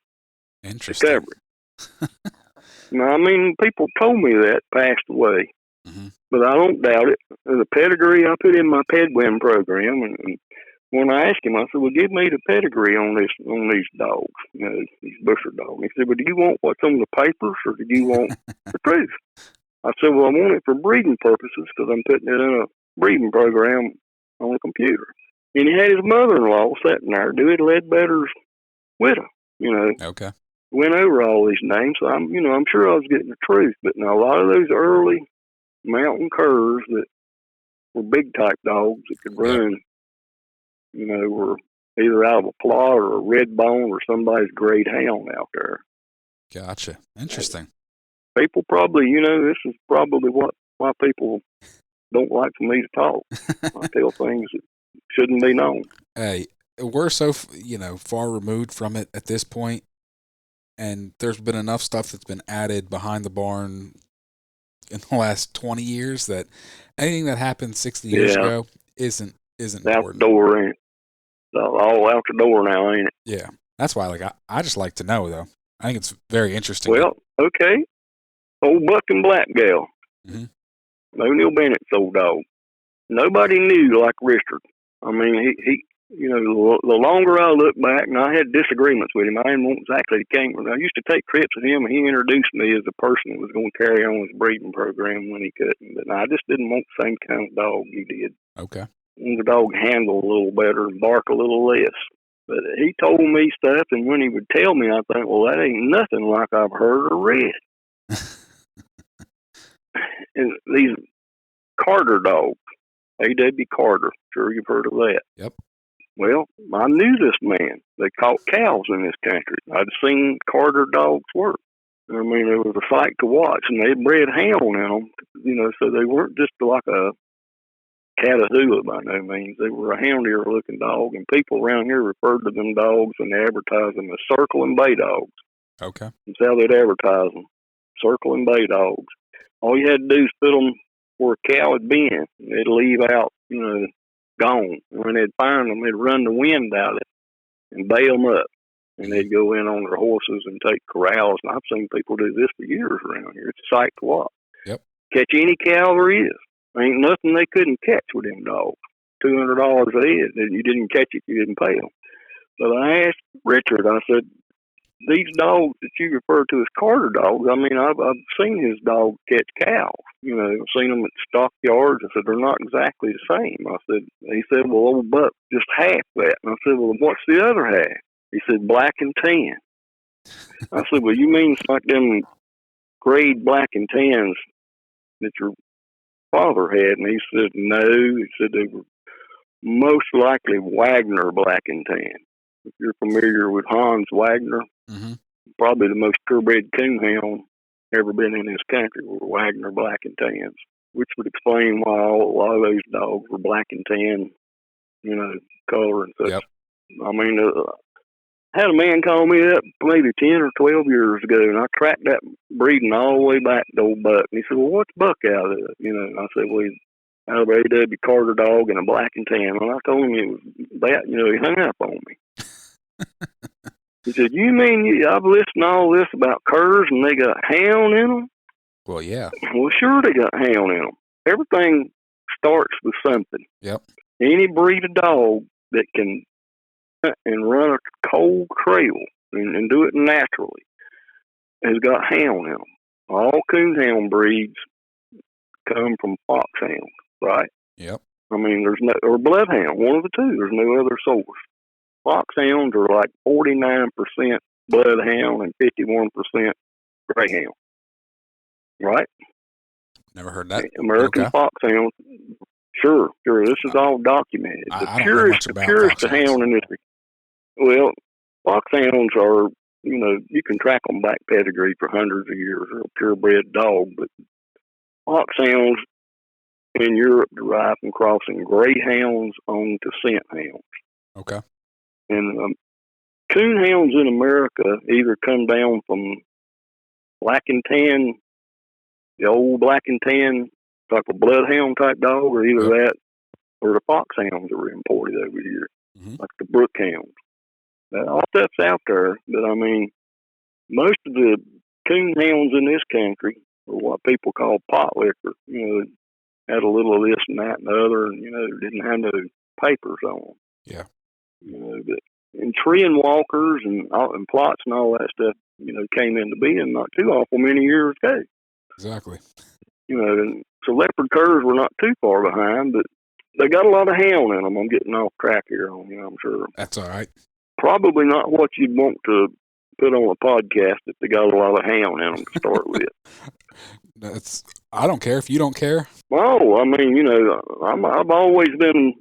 [SPEAKER 2] to cover it. Now, people told me that passed away, but I don't doubt it. The pedigree I put in my Pedwin program, and when I asked him, I said, "Well, give me the pedigree on these dogs, these Busher dogs." He said, "Well, do you want what's on the papers, or do you want the truth?" I said, "Well, I want it for breeding purposes because I'm putting it in a breeding program on a computer." And he had his mother-in-law sitting there, Dewey Ledbetter's widow.
[SPEAKER 1] Okay.
[SPEAKER 2] Went over all these names, so I'm sure I was getting the truth. But now a lot of those early mountain curs that were big type dogs that could run, were either out of a plot or a red bone or somebody's great hound out there.
[SPEAKER 1] Gotcha. Interesting.
[SPEAKER 2] People probably, this is probably why people don't like for me to talk. I tell things that shouldn't be known.
[SPEAKER 1] Hey, we're so, far removed from it at this point, and there's been enough stuff that's been added behind the barn in the last 20 years that anything that happened 60 years ago isn't important.
[SPEAKER 2] Outdoor, ain't it? All out the door now, ain't it?
[SPEAKER 1] Yeah. That's why, I just like to know, though. I think it's very interesting.
[SPEAKER 2] Well, okay. Old Buck and Black Gal.
[SPEAKER 1] Mm-hmm.
[SPEAKER 2] O'Neill Bennett's old dog. Nobody knew like Richard. the longer I look back, and I had disagreements with him. I didn't want exactly to came. I used to take trips with him, and he introduced me as a person that was going to carry on his breeding program when he couldn't. But I just didn't want the same kind of dog he did.
[SPEAKER 1] Okay.
[SPEAKER 2] I wanted the dog handle a little better and bark a little less. But he told me stuff, and when he would tell me, I think, well, that ain't nothing like I've heard or read. And these Carter dogs, A.W. Carter, sure you've heard of that.
[SPEAKER 1] Yep.
[SPEAKER 2] Well, I knew this man. They caught cows in this country. I'd seen Carter dogs work. I mean, it was a sight to watch, and they bred hound in them, so they weren't just like a Catahoula by no means. They were a houndier looking dog, and people around here referred to them dogs and they advertised them as circle and bay dogs.
[SPEAKER 1] Okay.
[SPEAKER 2] That's how they'd advertise them. Circle and bay dogs. All you had to do is put them where a cow had been. They'd leave out, gone. And when they'd find them, they'd run the wind out of it and bail them up. And they'd go in on their horses and take corrals. And I've seen people do this for years around here. It's a sight to watch.
[SPEAKER 1] Yep.
[SPEAKER 2] Catch any cow there is. Ain't nothing they couldn't catch with them dogs. $200 a head. You didn't catch it, you didn't pay them. But I asked Richard, I said, these dogs that you refer to as Carter dogs, I mean, I've seen his dog catch cows. I've seen them at stockyards. I said, they're not exactly the same. He said, well, old Buck just half that. And I said, well, what's the other half? He said, black and tan. I said, well, you mean it's like them grade black and tans that your father had? And he said, no. He said they were most likely Wagner black and tan. If you're familiar with Hans Wagner, probably the most purebred coonhound ever been in this country were Wagner black and tans, which would explain why a lot of those dogs were black and tan, color and such.
[SPEAKER 1] Yep.
[SPEAKER 2] I mean, I had a man call me up maybe 10 or 12 years ago, and I tracked that breeding all the way back to old Buck. And he said, well, what's Buck out of it? And I said, well, he's out of A.W. Carter dog and a black and tan. And I told him it was that, he hung up on me. He said, you mean I've listened to all this about curs and they got hound in them?
[SPEAKER 1] Well, yeah.
[SPEAKER 2] Well, sure they got hound in them. Everything starts with something.
[SPEAKER 1] Yep.
[SPEAKER 2] Any breed of dog that can hunt and run a cold trail and do it naturally has got hound in them. All coonhound breeds come from foxhound, right?
[SPEAKER 1] Yep.
[SPEAKER 2] I mean, or bloodhound, one of the two. There's no other source. Foxhounds are like 49% bloodhound and 51% greyhound. Right?
[SPEAKER 1] Never heard that.
[SPEAKER 2] American foxhounds. Sure. This is all documented. The purest hound in this. Well, foxhounds are, you can track them back pedigree for hundreds of years. They're a purebred dog, but foxhounds in Europe derive from crossing greyhounds onto scent hounds. Okay. And coonhounds in America either come down from black and tan, the old black and tan, like a bloodhound type dog, or either that or the foxhounds that were imported over here, like the brookhounds. All stuff's out there, but I mean, most of the coonhounds in this country are what people call pot liquor. Had a little of this and that and the other, and didn't have no papers on them.
[SPEAKER 1] Yeah.
[SPEAKER 2] And tree and walkers and plots and all that stuff, came into being not too awful many years ago.
[SPEAKER 1] Exactly.
[SPEAKER 2] And so leopard curs were not too far behind, but they got a lot of hound in them. I'm getting off track here on you, I'm sure.
[SPEAKER 1] That's all right.
[SPEAKER 2] Probably not what you'd want to put on a podcast if they got a lot of hound in them to start with.
[SPEAKER 1] I don't care if you don't care.
[SPEAKER 2] Oh, I mean, I've always been,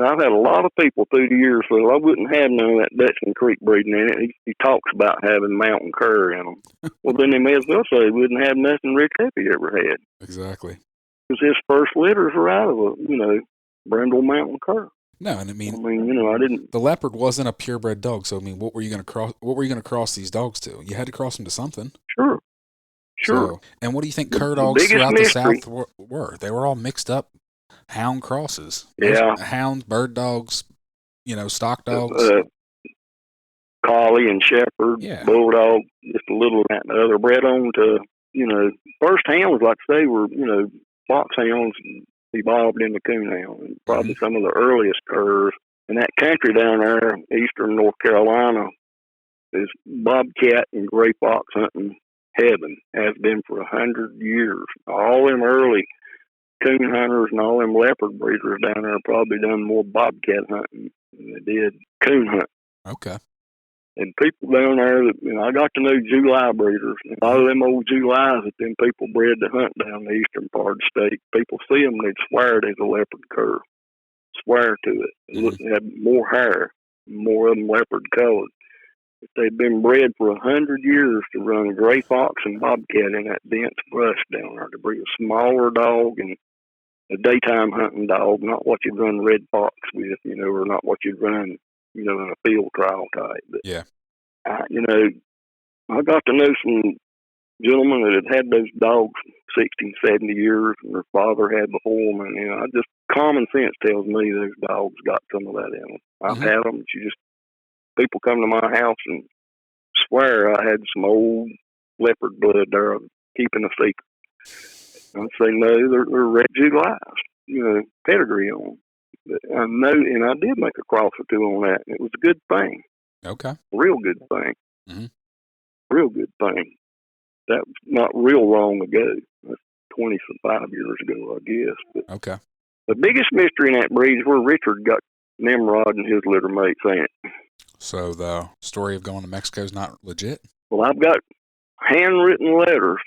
[SPEAKER 2] I've had a lot of people through the years, so I wouldn't have none of that Dutchman Creek breeding in it. He talks about having mountain cur in them. Well, then they may as well say he wouldn't have nothing Rick Heppy ever had.
[SPEAKER 1] Exactly.
[SPEAKER 2] Because his first litters were out of a, brindle mountain cur.
[SPEAKER 1] No, and I mean,
[SPEAKER 2] I didn't.
[SPEAKER 1] The leopard wasn't a purebred dog, so I mean, what were you going to cross? What were you going to cross these dogs to? You had to cross them to something.
[SPEAKER 2] Sure.
[SPEAKER 1] So, and what do you think cur dogs throughout the South were? They were all mixed up hound crosses.
[SPEAKER 2] Yeah.
[SPEAKER 1] Hounds, bird dogs, stock dogs.
[SPEAKER 2] Collie and shepherd, bulldog, just a little of that and the other. Bred on to, first hounds, like I say, were, foxhounds evolved into coonhound. And probably some of the earliest curs And that country down there, eastern North Carolina, is bobcat and gray fox hunting heaven. Has been for 100 years. All them early coon hunters and all them leopard breeders down there probably done more bobcat hunting than they did coon hunting.
[SPEAKER 1] Okay.
[SPEAKER 2] And people down there that, I got to know July breeders. And a lot of them old Julys that them people bred to hunt down the eastern part of the state. People see them, they'd swear there's a leopard cur. Swear to it. They had more hair, more of them leopard colored. If they'd been bred for 100 years to run gray fox and bobcat in that dense brush down there, to breed a smaller dog and a daytime hunting dog, not what you'd run red fox with, or not what you'd run, in a field trial type. But,
[SPEAKER 1] yeah.
[SPEAKER 2] I got to know some gentlemen that had those dogs 60, 70 years, and their father had before them, and just common sense tells me those dogs got some of that in them. I've had them. People come to my house and swear I had some old leopard blood there. I'm keeping a secret. I say no, they're red Julys, pedigree on them. But I know, and I did make a cross or two on that. And it was a good thing.
[SPEAKER 1] Okay.
[SPEAKER 2] Real good thing.
[SPEAKER 1] Mm-hmm.
[SPEAKER 2] Real good thing. That was not real long ago. That's 25 years ago, I guess. But
[SPEAKER 1] okay.
[SPEAKER 2] The biggest mystery in that breed is where Richard got Nimrod and his litter mates in it.
[SPEAKER 1] So the story of going to Mexico is not legit?
[SPEAKER 2] Well, I've got handwritten letters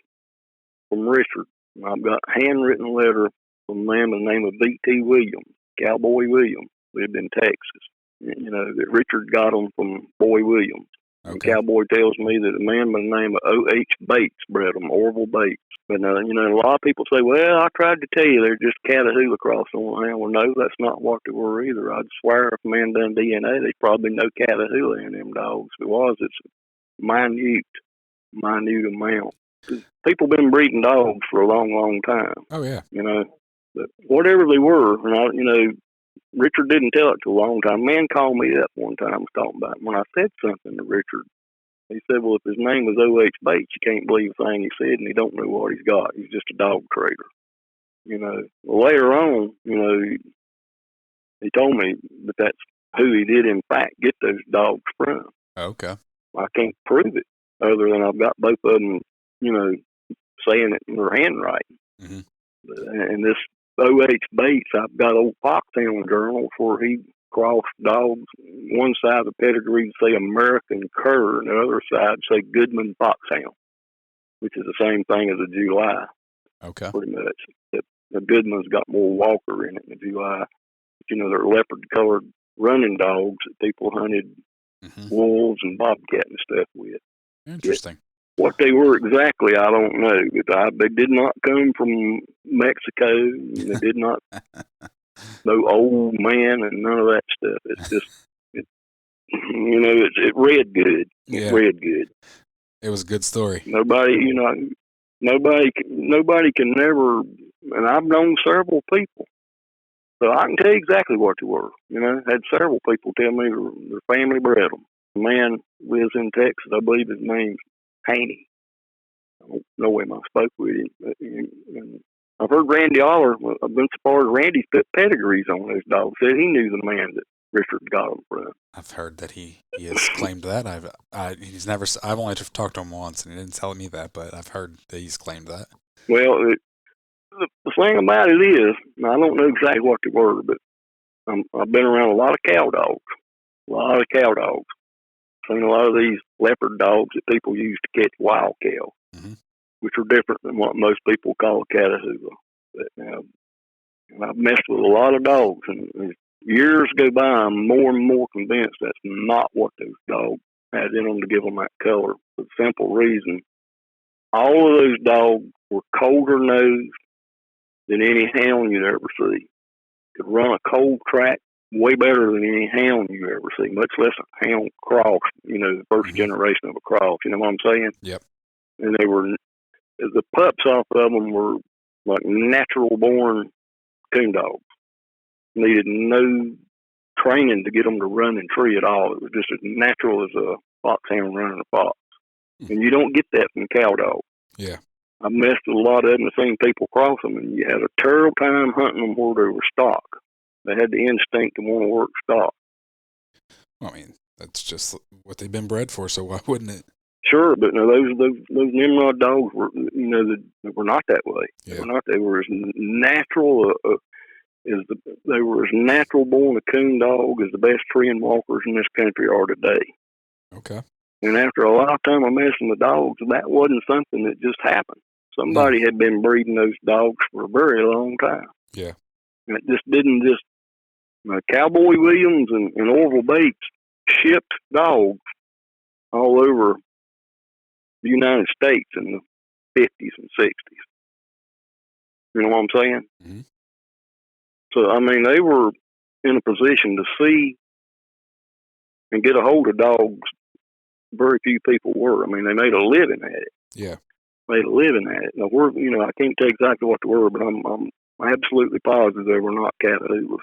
[SPEAKER 2] from Richard. I've got handwritten letter from a man by the name of V.T. Williams, Cowboy Williams, lived in Texas. That Richard got them from Boy Williams. Okay. And Cowboy tells me that a man by the name of O.H. Bates bred them, Orville Bates. But, a lot of people say, well, I tried to tell you they're just Catahoula cross on hand. Well, no, that's not what they were either. I'd swear if a man done DNA, there's probably no Catahoula in them dogs. If it was, it's minute amount. People been breeding dogs for a long, long time.
[SPEAKER 1] Oh, yeah.
[SPEAKER 2] But whatever they were, Richard didn't tell it to a long time. A man called me up one time, was talking about it. When I said something to Richard, he said, well, if his name was O.H. Bates, you can't believe a thing he said, and he don't know what he's got. He's just a dog trader. Later on, he told me that that's who he did, in fact, get those dogs from.
[SPEAKER 1] Okay.
[SPEAKER 2] I can't prove it other than I've got both of them, saying it in their handwriting.
[SPEAKER 1] Mm-hmm.
[SPEAKER 2] And this O.H. Bates, I've got old Foxhound journals where he crossed dogs. One side of the pedigree say American Cur, and the other side say Goodman Foxhound, which is the same thing as a July.
[SPEAKER 1] Okay.
[SPEAKER 2] Pretty much. The Goodman's got more Walker in it than the July. But, they're leopard-colored running dogs that people hunted wolves and bobcat and stuff with.
[SPEAKER 1] Interesting.
[SPEAKER 2] What they were exactly, I don't know. They did not come from Mexico. They did not, no old man and none of that stuff. It's just, it read good. It read good.
[SPEAKER 1] It was a good story.
[SPEAKER 2] Nobody can never, and I've known several people, so I can tell you exactly what they were. Had several people tell me their family bred them. A man lives in Texas, I believe his name's Haney. I don't know him. I spoke with him. And I've heard Randy Aller, I've been so far as Randy's put pedigrees on those dogs. Said he knew the man that Richard got them from.
[SPEAKER 1] I've heard that he has claimed that. I've only talked to him once, and he didn't tell me that, but I've heard that he's claimed that.
[SPEAKER 2] Well, the thing about it is, I don't know exactly what they were, but I've been around a lot of cow dogs. Seen a lot of these leopard dogs that people use to catch wild cow, which are different than what most people call a Catahoula. And I've messed with a lot of dogs, and as years go by, I'm more and more convinced that's not what those dogs had in them to give them that color. For the simple reason, all of those dogs were colder nosed than any hound you'd ever see. Could run a cold track way better than any hound you ever see, much less a hound cross, the first generation of a cross, you know what I'm saying?
[SPEAKER 1] Yep.
[SPEAKER 2] And the pups off of them were like natural born coon dogs. Needed no training to get them to run and tree at all. It was just as natural as a foxhound running a fox. And you don't get that from cow dogs.
[SPEAKER 1] Yeah.
[SPEAKER 2] I've messed with a lot of them and seen people cross them, and you had a terrible time hunting them where they were stock. They had the instinct to want to work stock.
[SPEAKER 1] Well, I mean, that's just what they've been bred for, so why wouldn't it?
[SPEAKER 2] Sure, but no, those Nimrod dogs were, they were not that way.
[SPEAKER 1] Yeah.
[SPEAKER 2] They were not. They were as natural they were as natural born a coon dog as the best treeing walkers in this country are today.
[SPEAKER 1] Okay.
[SPEAKER 2] And after a lifetime of messing with dogs, that wasn't something that just happened. Somebody had been breeding those dogs for a very long time.
[SPEAKER 1] Yeah.
[SPEAKER 2] And it just didn't just Cowboy Williams and Orville Bates shipped dogs all over the United States in the 50s and 60s. You know what I'm saying?
[SPEAKER 1] Mm-hmm.
[SPEAKER 2] So, I mean, they were in a position to see and get a hold of dogs very few people were. I mean, they made a living at it.
[SPEAKER 1] Yeah.
[SPEAKER 2] Made a living at it. Now, I can't tell exactly what they were, but I'm absolutely positive they were not Catahoulas.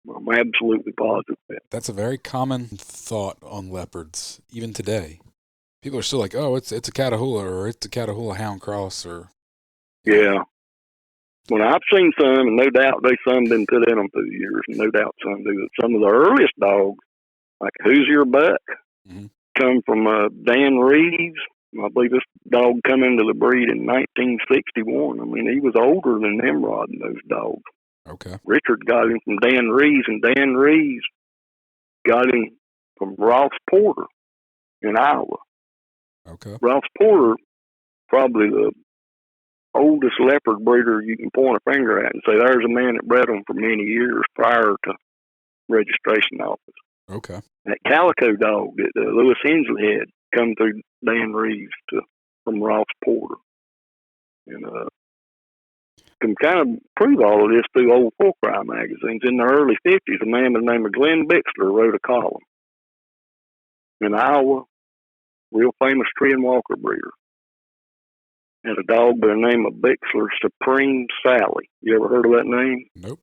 [SPEAKER 2] I'm absolutely positive of that.
[SPEAKER 1] That's a very common thought on leopards, even today. People are still like, oh, it's a Catahoula, or it's a Catahoula hound cross, or...
[SPEAKER 2] Yeah. Well, I've seen some, and no doubt some been put in them through the years, and no doubt some do. Some of the earliest dogs, like Hoosier Buck, come from Dan Reeves. I believe this dog come into the breed in 1961. I mean, he was older than Nimrod and those dogs.
[SPEAKER 1] Okay.
[SPEAKER 2] Richard got him from Dan Reeves, and Dan Reeves got him from Ross Porter in Iowa.
[SPEAKER 1] Okay.
[SPEAKER 2] Ross Porter, probably the oldest leopard breeder you can point a finger at and say there's a man that bred them for many years prior to registration office.
[SPEAKER 1] Okay.
[SPEAKER 2] That calico dog that Lewis Hensley had come through Dan Reeves from Ross Porter. And can kind of prove all of this through old full cry magazines. In the early 50s, a man by the name of Glenn Bixler wrote a column in Iowa, real famous tree and walker breeder. Had a dog by the name of Bixler, Supreme Sally. You ever heard of that name?
[SPEAKER 1] Nope.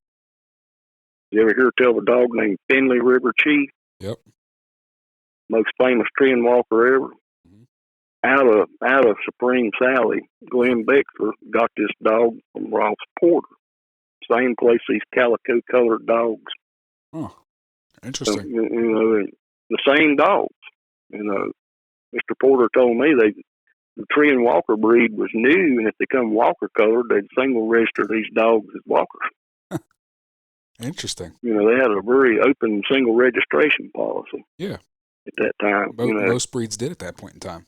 [SPEAKER 2] You ever hear tell of a dog named Finley River Chief?
[SPEAKER 1] Yep.
[SPEAKER 2] Most famous tree and walker ever. Mm-hmm. Out of Supreme Sally, Glenn Bixler got this dog from Ross Porter. Same place these calico colored dogs.
[SPEAKER 1] Oh, interesting.
[SPEAKER 2] So, the same dogs. Mr. Porter told me the tree and walker breed was new, and if they come walker colored, they'd single register these dogs as walkers.
[SPEAKER 1] Interesting.
[SPEAKER 2] They had a very open single registration policy.
[SPEAKER 1] Yeah.
[SPEAKER 2] At that time.
[SPEAKER 1] Most breeds did at that point in time.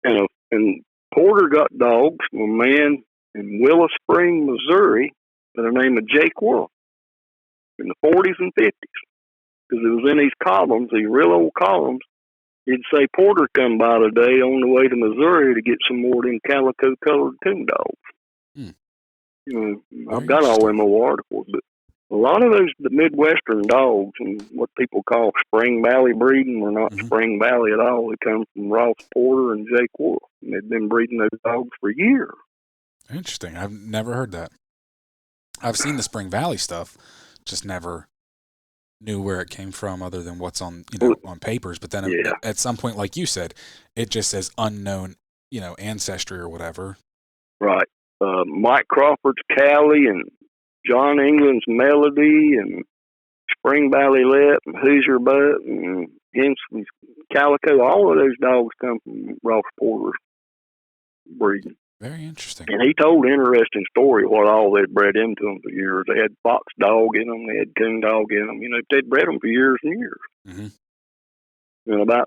[SPEAKER 2] And Porter got dogs from a man in Willow Spring, Missouri, by the name of Jake Wolf in the 40s and 50s. Because it was in these columns, these real old columns, he'd say Porter come by today on the way to Missouri to get some more of them calico-colored coon dogs. I've got all them old articles, but a lot of the Midwestern dogs and what people call Spring Valley breeding were not Spring Valley at all. They come from Ross Porter and Jake Wolf. And they've been breeding those dogs for years.
[SPEAKER 1] Interesting. I've never heard that. I've seen the Spring Valley stuff, just never knew where it came from other than what's on on papers. But then at some point, like you said, it just says unknown, ancestry or whatever.
[SPEAKER 2] Right. Mike Crawford's Cali and John England's Melody and Spring Valley Lep and Hoosier Butt and Henson's Calico, all of those dogs come from Ross Porter's breeding.
[SPEAKER 1] Very interesting.
[SPEAKER 2] And he told an interesting story of what all they'd bred into them for years. They had fox dog in them, they had coon dog in them. They'd bred them for years and years. Mm-hmm. And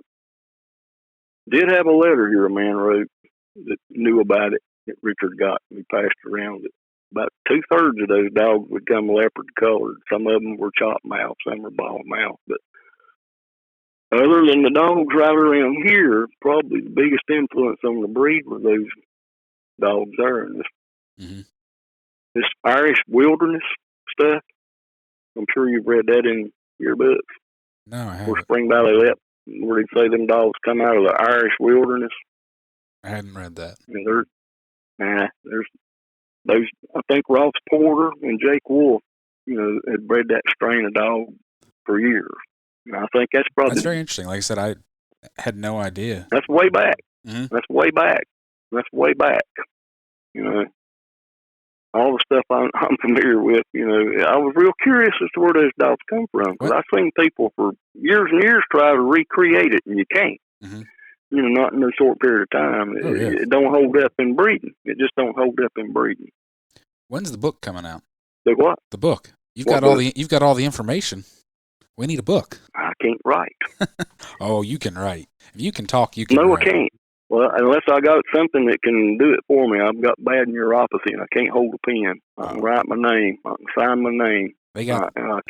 [SPEAKER 2] did have a letter here a man wrote that knew about it that Richard got and he passed around it. About 2/3 of those dogs would come leopard colored. Some of them were chop mouth, some were ball mouth. But other than the dogs right around here, probably the biggest influence on the breed were those dogs there. And this Irish wilderness stuff, I'm sure you've read that in your books.
[SPEAKER 1] No, I haven't.
[SPEAKER 2] Where Spring Valley Lep, where they say them dogs come out of the Irish wilderness.
[SPEAKER 1] I hadn't read that.
[SPEAKER 2] And there's those, I think Ross Porter and Jake Wolf, had bred that strain of dog for years. And I think that's
[SPEAKER 1] very interesting. Like I said, I had no idea.
[SPEAKER 2] That's way back. Mm-hmm. That's way back. all the stuff I'm familiar with. I was real curious as to where those dogs come from, because I've seen people for years and years try to recreate it, and you can't.
[SPEAKER 1] Mm-hmm.
[SPEAKER 2] Not in a short period of time. It don't hold up in breeding. It just don't hold up in breeding.
[SPEAKER 1] When's the book coming out?
[SPEAKER 2] The what?
[SPEAKER 1] The book. You've got all the information. We need a book.
[SPEAKER 2] I can't write.
[SPEAKER 1] Oh, you can write. If you can talk, you can
[SPEAKER 2] write. No,
[SPEAKER 1] I
[SPEAKER 2] can't. Well, unless I got something that can do it for me. I've got bad neuropathy, and I can't hold a pen. I can write my name. I can sign my name. I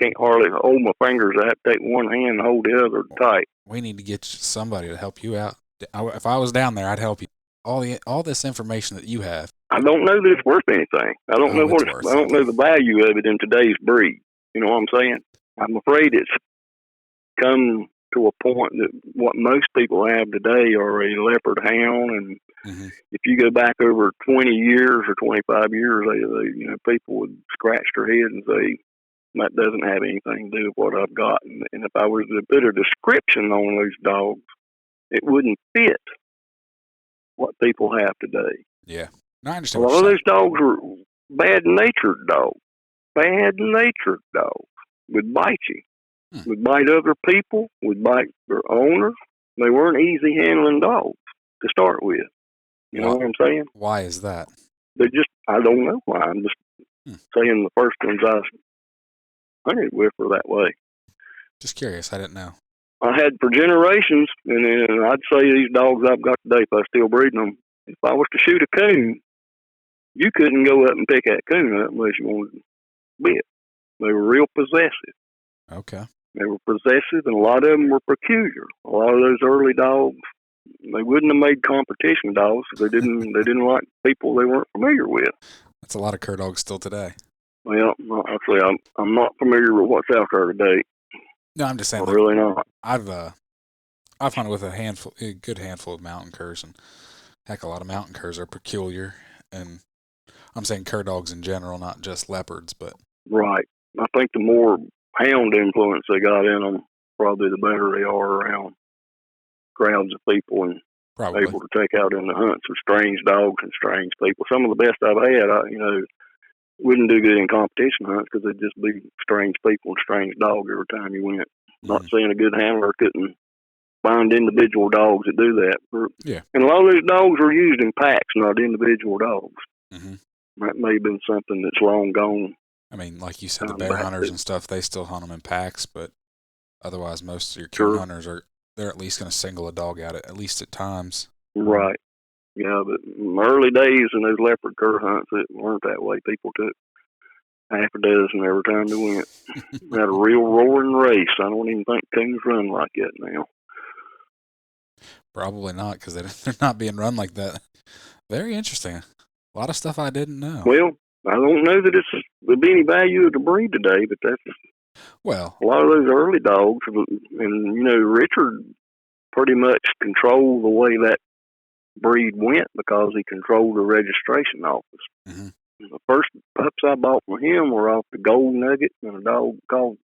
[SPEAKER 2] can't hardly hold my fingers. I have to take one hand and hold the other tight.
[SPEAKER 1] We need to get somebody to help you out. If I was down there, I'd help you. All this information that you have.
[SPEAKER 2] I don't know that it's worth anything. I don't know what I don't know the value of it in today's breed. You know what I'm saying? I'm afraid it's come to a point that what most people have today are a leopard hound, and if you go back over 20 years or 25 years, they people would scratch their head and say that doesn't have anything to do with what I've got. And if I was to put a description on those dogs, it wouldn't fit what people have today.
[SPEAKER 1] Yeah, no, I understand.
[SPEAKER 2] A lot of those dogs were bad-natured dogs. Bad-natured dogs would bite you. Would bite other people, would bite their owners. They weren't easy handling dogs to start with. You know what I'm saying?
[SPEAKER 1] Why is that?
[SPEAKER 2] I don't know why. I'm just saying the first ones I hunted with were that way.
[SPEAKER 1] Just curious. I didn't know.
[SPEAKER 2] I had for generations, and I'd say these dogs I've got today, if I still breeding them, if I was to shoot a coon, you couldn't go up and pick that coon up unless you wanted to bit. They were real possessive.
[SPEAKER 1] Okay.
[SPEAKER 2] They were possessive, and a lot of them were peculiar. A lot of those early dogs, they wouldn't have made competition dogs. They didn't like people they weren't familiar with. That's
[SPEAKER 1] a lot of cur dogs still today.
[SPEAKER 2] Well, actually, I'm not familiar with what's out there today.
[SPEAKER 1] No, I'm just saying.
[SPEAKER 2] Really not.
[SPEAKER 1] I've hunted with a good handful of mountain curs, and heck, a lot of mountain curs are peculiar. And I'm saying cur dogs in general, not just leopards, but
[SPEAKER 2] right. I think the more hound influence they got in them, probably the better they are around crowds of people and able to take out in the hunts with strange dogs and strange people. Some of the best I've had, wouldn't do good in competition hunts because they'd just be strange people and strange dogs every time you went. Not saying a good handler couldn't find individual dogs that do that.
[SPEAKER 1] Yeah.
[SPEAKER 2] And a lot of those dogs were used in packs, not individual dogs. That may have been something that's long gone.
[SPEAKER 1] I mean, like you said, the bear hunters and stuff, they still hunt them in packs, but otherwise most of your coon hunters they're at least going to single a dog out at least at times.
[SPEAKER 2] Right. Yeah, but in the early days in those leopard cur hunts, it weren't that way. People took half a dozen every time they went. Had a real roaring race. I don't even think coons run like that now.
[SPEAKER 1] Probably not, because they're not being run like that. Very interesting. A lot of stuff I didn't know.
[SPEAKER 2] Well, I don't know that there'd be any value to breed today, but that's a lot of those early dogs. And, Richard pretty much controlled the way that breed went because he controlled the registration office. The first pups I bought from him were off the Gold Nugget and a dog called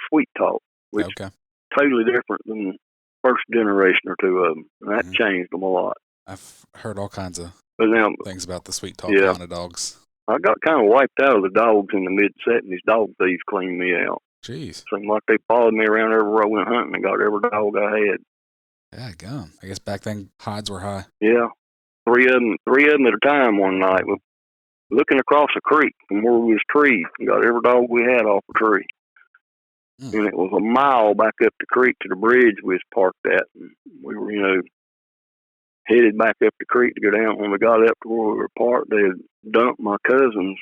[SPEAKER 2] Sweet Talk, which is totally different than the first generation or two of them. And that changed them a lot.
[SPEAKER 1] I've heard all kinds of things about the Sweet Talk line of dogs.
[SPEAKER 2] I got kind of wiped out of the dogs in the mid-70s. Dog thieves cleaned me out.
[SPEAKER 1] Jeez.
[SPEAKER 2] Seemed like they followed me around everywhere I went hunting and got every dog I had.
[SPEAKER 1] Yeah, gum. I guess back then hides were high.
[SPEAKER 2] Yeah. Three of them at a time one night. We're looking across a creek from where we was trees and got every dog we had off the tree. And it was a mile back up the creek to the bridge we was parked at. And we were, headed back up the creek to go down. When we got up to where we were parked, they had dumped my cousin's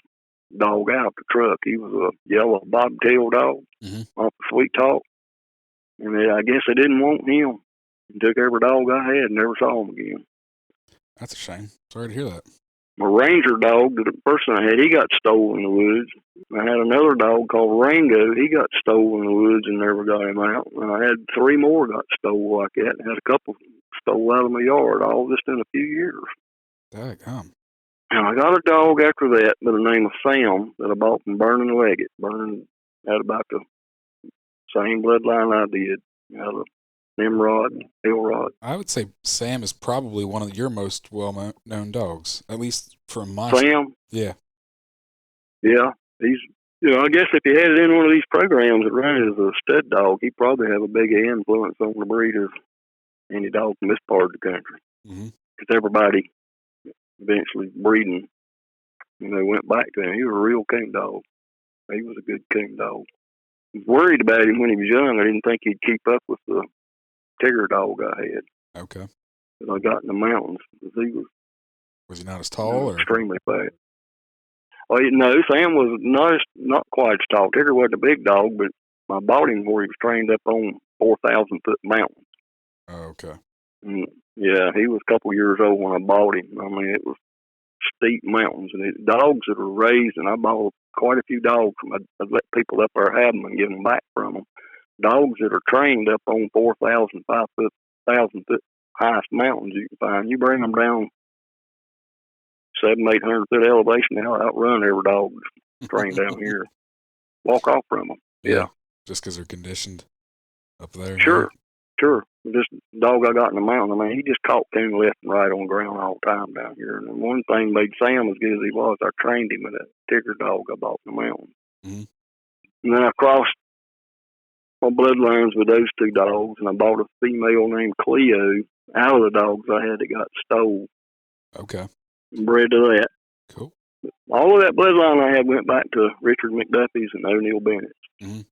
[SPEAKER 2] dog out the truck. He was a yellow bobtail dog off the Sweet Talk. And I guess they didn't want him. He took every dog I had and never saw him again.
[SPEAKER 1] That's a shame. Sorry to hear that.
[SPEAKER 2] My ranger dog, the person I had, he got stolen in the woods. I had another dog called Rango. He got stolen in the woods and never got him out. And I had 3 more got stolen like that. And had a couple stole out of my yard, all just in a few years.
[SPEAKER 1] Daggum.
[SPEAKER 2] And I got a dog after that by the name of Sam that I bought from Vernon Leggett. Vernon had about the same bloodline I did. Out of Nimrod, Elrod.
[SPEAKER 1] I would say Sam is probably one of your most well-known dogs, at least from my...
[SPEAKER 2] Sam?
[SPEAKER 1] Yeah.
[SPEAKER 2] Yeah, he's. I guess if he had it in one of these programs that run as a stud dog, he'd probably have a big influence on the breed of any dog from this part of the country. Because everybody eventually breeding, went back to him. He was a real coon dog. He was a good coon dog. I was worried about him when he was young. I didn't think he'd keep up with the Tigger dog I had.
[SPEAKER 1] Okay.
[SPEAKER 2] That I got in the mountains. He
[SPEAKER 1] was he not as tall? Or?
[SPEAKER 2] Extremely fast. Well, no, Sam was not quite as tall. Tigger wasn't a big dog, but I bought him where he was trained up on 4,000-foot mountains.
[SPEAKER 1] Oh, okay.
[SPEAKER 2] And, yeah, he was a couple years old when I bought him. I mean, it was steep mountains, and dogs that were raised, and I bought quite a few dogs. I'd let people up there have them and give them back from them. Dogs that are trained up on 4,000, 5,000-foot highest mountains you can find. You bring them down 700-800-foot elevation, they'll outrun every dog trained down here. Walk off from them. Yeah.
[SPEAKER 1] Just because they're conditioned up there.
[SPEAKER 2] Sure. This dog I got in the mountain, I mean, he just caught coon left and right on the ground all the time down here. And one thing made Sam as good as he was, I trained him with a Tigger dog I bought in the mountain. And then I crossed my bloodlines with those two dogs, and I bought a female named Cleo out of the dogs I had that got stole.
[SPEAKER 1] Okay.
[SPEAKER 2] Bred to that.
[SPEAKER 1] Cool.
[SPEAKER 2] All of that bloodline I had went back to Richard McDuffie's and O'Neill Bennett's.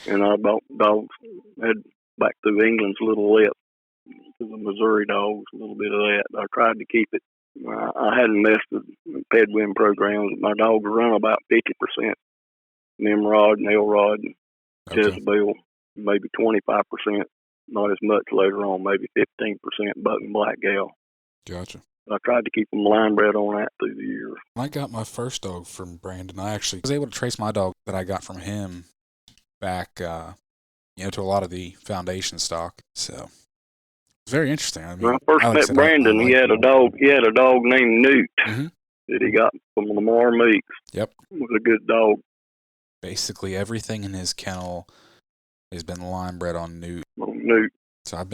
[SPEAKER 2] And I bought dogs, had back through England's Little Lip, to the Missouri dogs, a little bit of that. I tried to keep it. I hadn't messed with Pedwin programs. My dogs run about 50% Nimrod and Elrod and Jezebel, maybe 25%, not as much later on, maybe 15% Buck and Black Gal.
[SPEAKER 1] Gotcha.
[SPEAKER 2] I tried to keep them line bred on that through the years.
[SPEAKER 1] I got my first dog from Brandon. I actually was able to trace my dog that I got from him back, to a lot of the foundation stock. So it's very interesting. I mean,
[SPEAKER 2] when I first met Brandon, he had a dog named Newt that he got from Lamar Meeks.
[SPEAKER 1] Yep.
[SPEAKER 2] It was a good dog.
[SPEAKER 1] Basically everything in his kennel has been line bred on Newt. So I've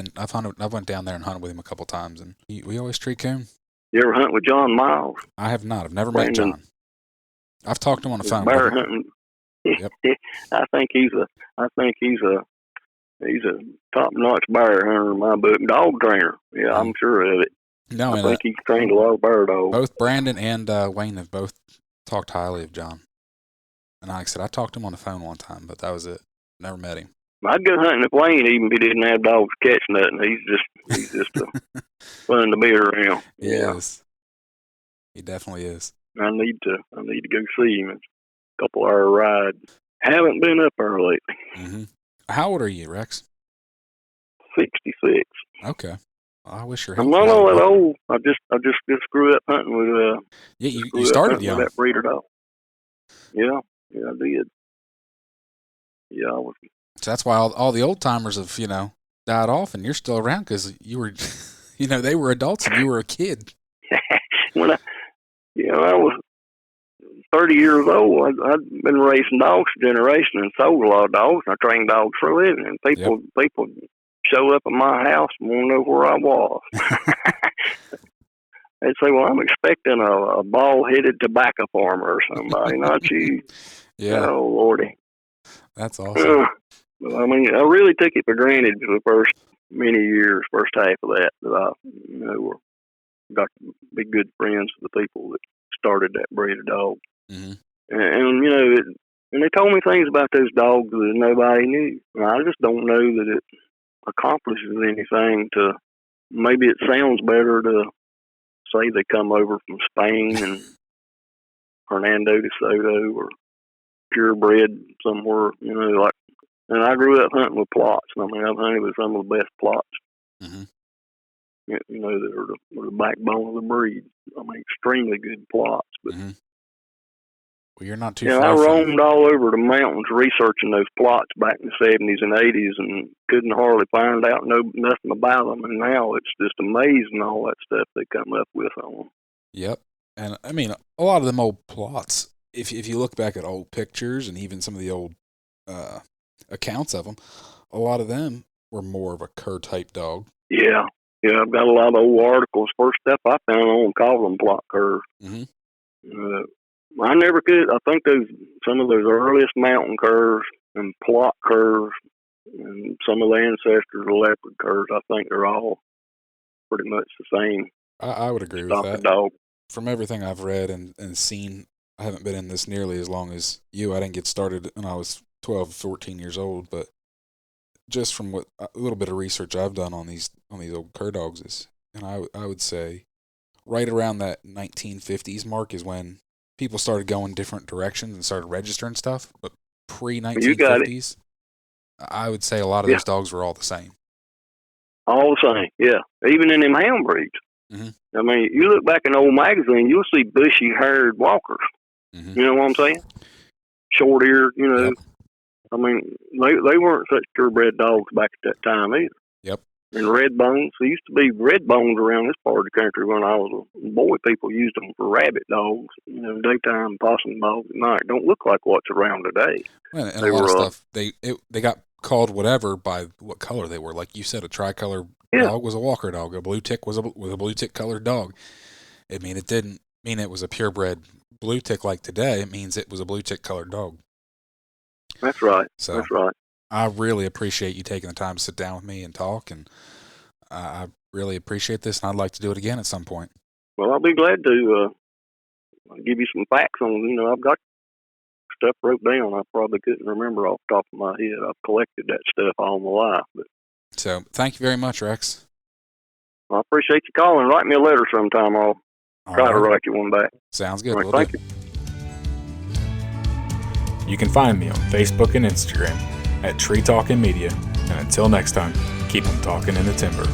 [SPEAKER 1] went down there and hunted with him a couple times, and we always treat coon.
[SPEAKER 2] You ever hunt with John Miles?
[SPEAKER 1] I have not. I've never met John. I've talked to him on the phone.
[SPEAKER 2] Bear hunting. Yep. I think he's a top-notch bear hunter in my book. Dog trainer. Yeah, I'm sure of it.
[SPEAKER 1] No,
[SPEAKER 2] I think he's trained a lot of bear dogs.
[SPEAKER 1] Both Brandon and Wayne have both talked highly of John. And like I said, I talked to him on the phone one time, but that was it. Never met him.
[SPEAKER 2] I'd go hunting with Wayne even if he didn't have dogs to catch nothing. He's just fun to be around.
[SPEAKER 1] Yes. He definitely is.
[SPEAKER 2] I need to go see him. It's a couple hour ride. Haven't been up there lately.
[SPEAKER 1] How old are you, Rex?
[SPEAKER 2] 66.
[SPEAKER 1] Okay. Well, I wish your
[SPEAKER 2] I'm not all that old. I just grew up hunting with
[SPEAKER 1] you started young.
[SPEAKER 2] With that breeder dog. Yeah, I did. Yeah, I was.
[SPEAKER 1] So that's why all the old timers have died off, and you're still around because you were, they were adults and you were a kid.
[SPEAKER 2] When I was 30 years old, I'd been raising dogs for generations and sold a lot of dogs. And I trained dogs for a living, and people show up at my house and want to know where I was. They'd say, "Well, I'm expecting a bald-headed tobacco farmer or somebody, not you."
[SPEAKER 1] Yeah.
[SPEAKER 2] Oh, Lordy.
[SPEAKER 1] That's awesome.
[SPEAKER 2] I mean, I really took it for granted for the first many years, first half of that I, got to be good friends with the people that started that breed of dog. And they told me things about those dogs that nobody knew. And I just don't know that it accomplishes anything to. Maybe it sounds better to say they come over from Spain and Hernando de Soto or purebred somewhere, like. And I grew up hunting with plots. I mean, I've hunted with some of the best plots. That are the backbone of the breed. I mean, extremely good plots. But
[SPEAKER 1] well, you're not too far.
[SPEAKER 2] I roamed all over the mountains researching those plots back in the 70s and 80s and couldn't hardly find out nothing about them. And now it's just amazing all that stuff they come up with on them.
[SPEAKER 1] Yep. And I mean, a lot of them old plots, if you look back at old pictures and even some of the old accounts of them, a lot of them were more of a cur-type dog.
[SPEAKER 2] Yeah, I've got a lot of old articles. First stuff I found on call them plot curves. I never could. I think some of those earliest mountain curves and plot curves and some of the ancestors of leopard curves, I think they're all pretty much the same.
[SPEAKER 1] I would agree with that.
[SPEAKER 2] Dog.
[SPEAKER 1] From everything I've read and seen, I haven't been in this nearly as long as you. I didn't get started when I was 12, 14 years old, but just from what a little bit of research I've done on these old cur dogs is, and I would say right around that 1950s mark is when people started going different directions and started registering stuff. But pre-1950s, I would say a lot of those dogs were all the same.
[SPEAKER 2] All the same, yeah. Even in them hound breeds.
[SPEAKER 1] Mm-hmm.
[SPEAKER 2] I mean, you look back in old magazine, you'll see bushy-haired walkers. Mm-hmm. You know what I'm saying? Short-eared, you know. Yep. I mean, they weren't such purebred dogs back at that time either.
[SPEAKER 1] Yep.
[SPEAKER 2] And red bones. There used to be red bones around this part of the country when I was a boy. People used them for rabbit dogs, you know, daytime possum dogs at night. Don't look like what's around today.
[SPEAKER 1] And a lot of stuff, they got called whatever by what color they were. Like you said, a tricolor dog was a walker dog. A blue tick was a blue tick colored dog. I mean, it didn't mean it was a purebred blue tick like today. It means it was a blue tick colored dog.
[SPEAKER 2] That's right.
[SPEAKER 1] So
[SPEAKER 2] that's right.
[SPEAKER 1] I really appreciate you taking the time to sit down with me and talk, and I really appreciate this, and I'd like to do it again at some point.
[SPEAKER 2] Well, I'll be glad to give you some facts on, you know, I've got stuff wrote down. I probably couldn't remember off the top of my head. I've collected that stuff all my life. But
[SPEAKER 1] so thank you very much, Rex.
[SPEAKER 2] I appreciate you calling. Write me a letter sometime. I'll try to write you one back.
[SPEAKER 1] Sounds good.
[SPEAKER 2] Right, thank you.
[SPEAKER 1] You can find me on Facebook and Instagram at Tree Talking Media. And until next time, keep them talking in the timber.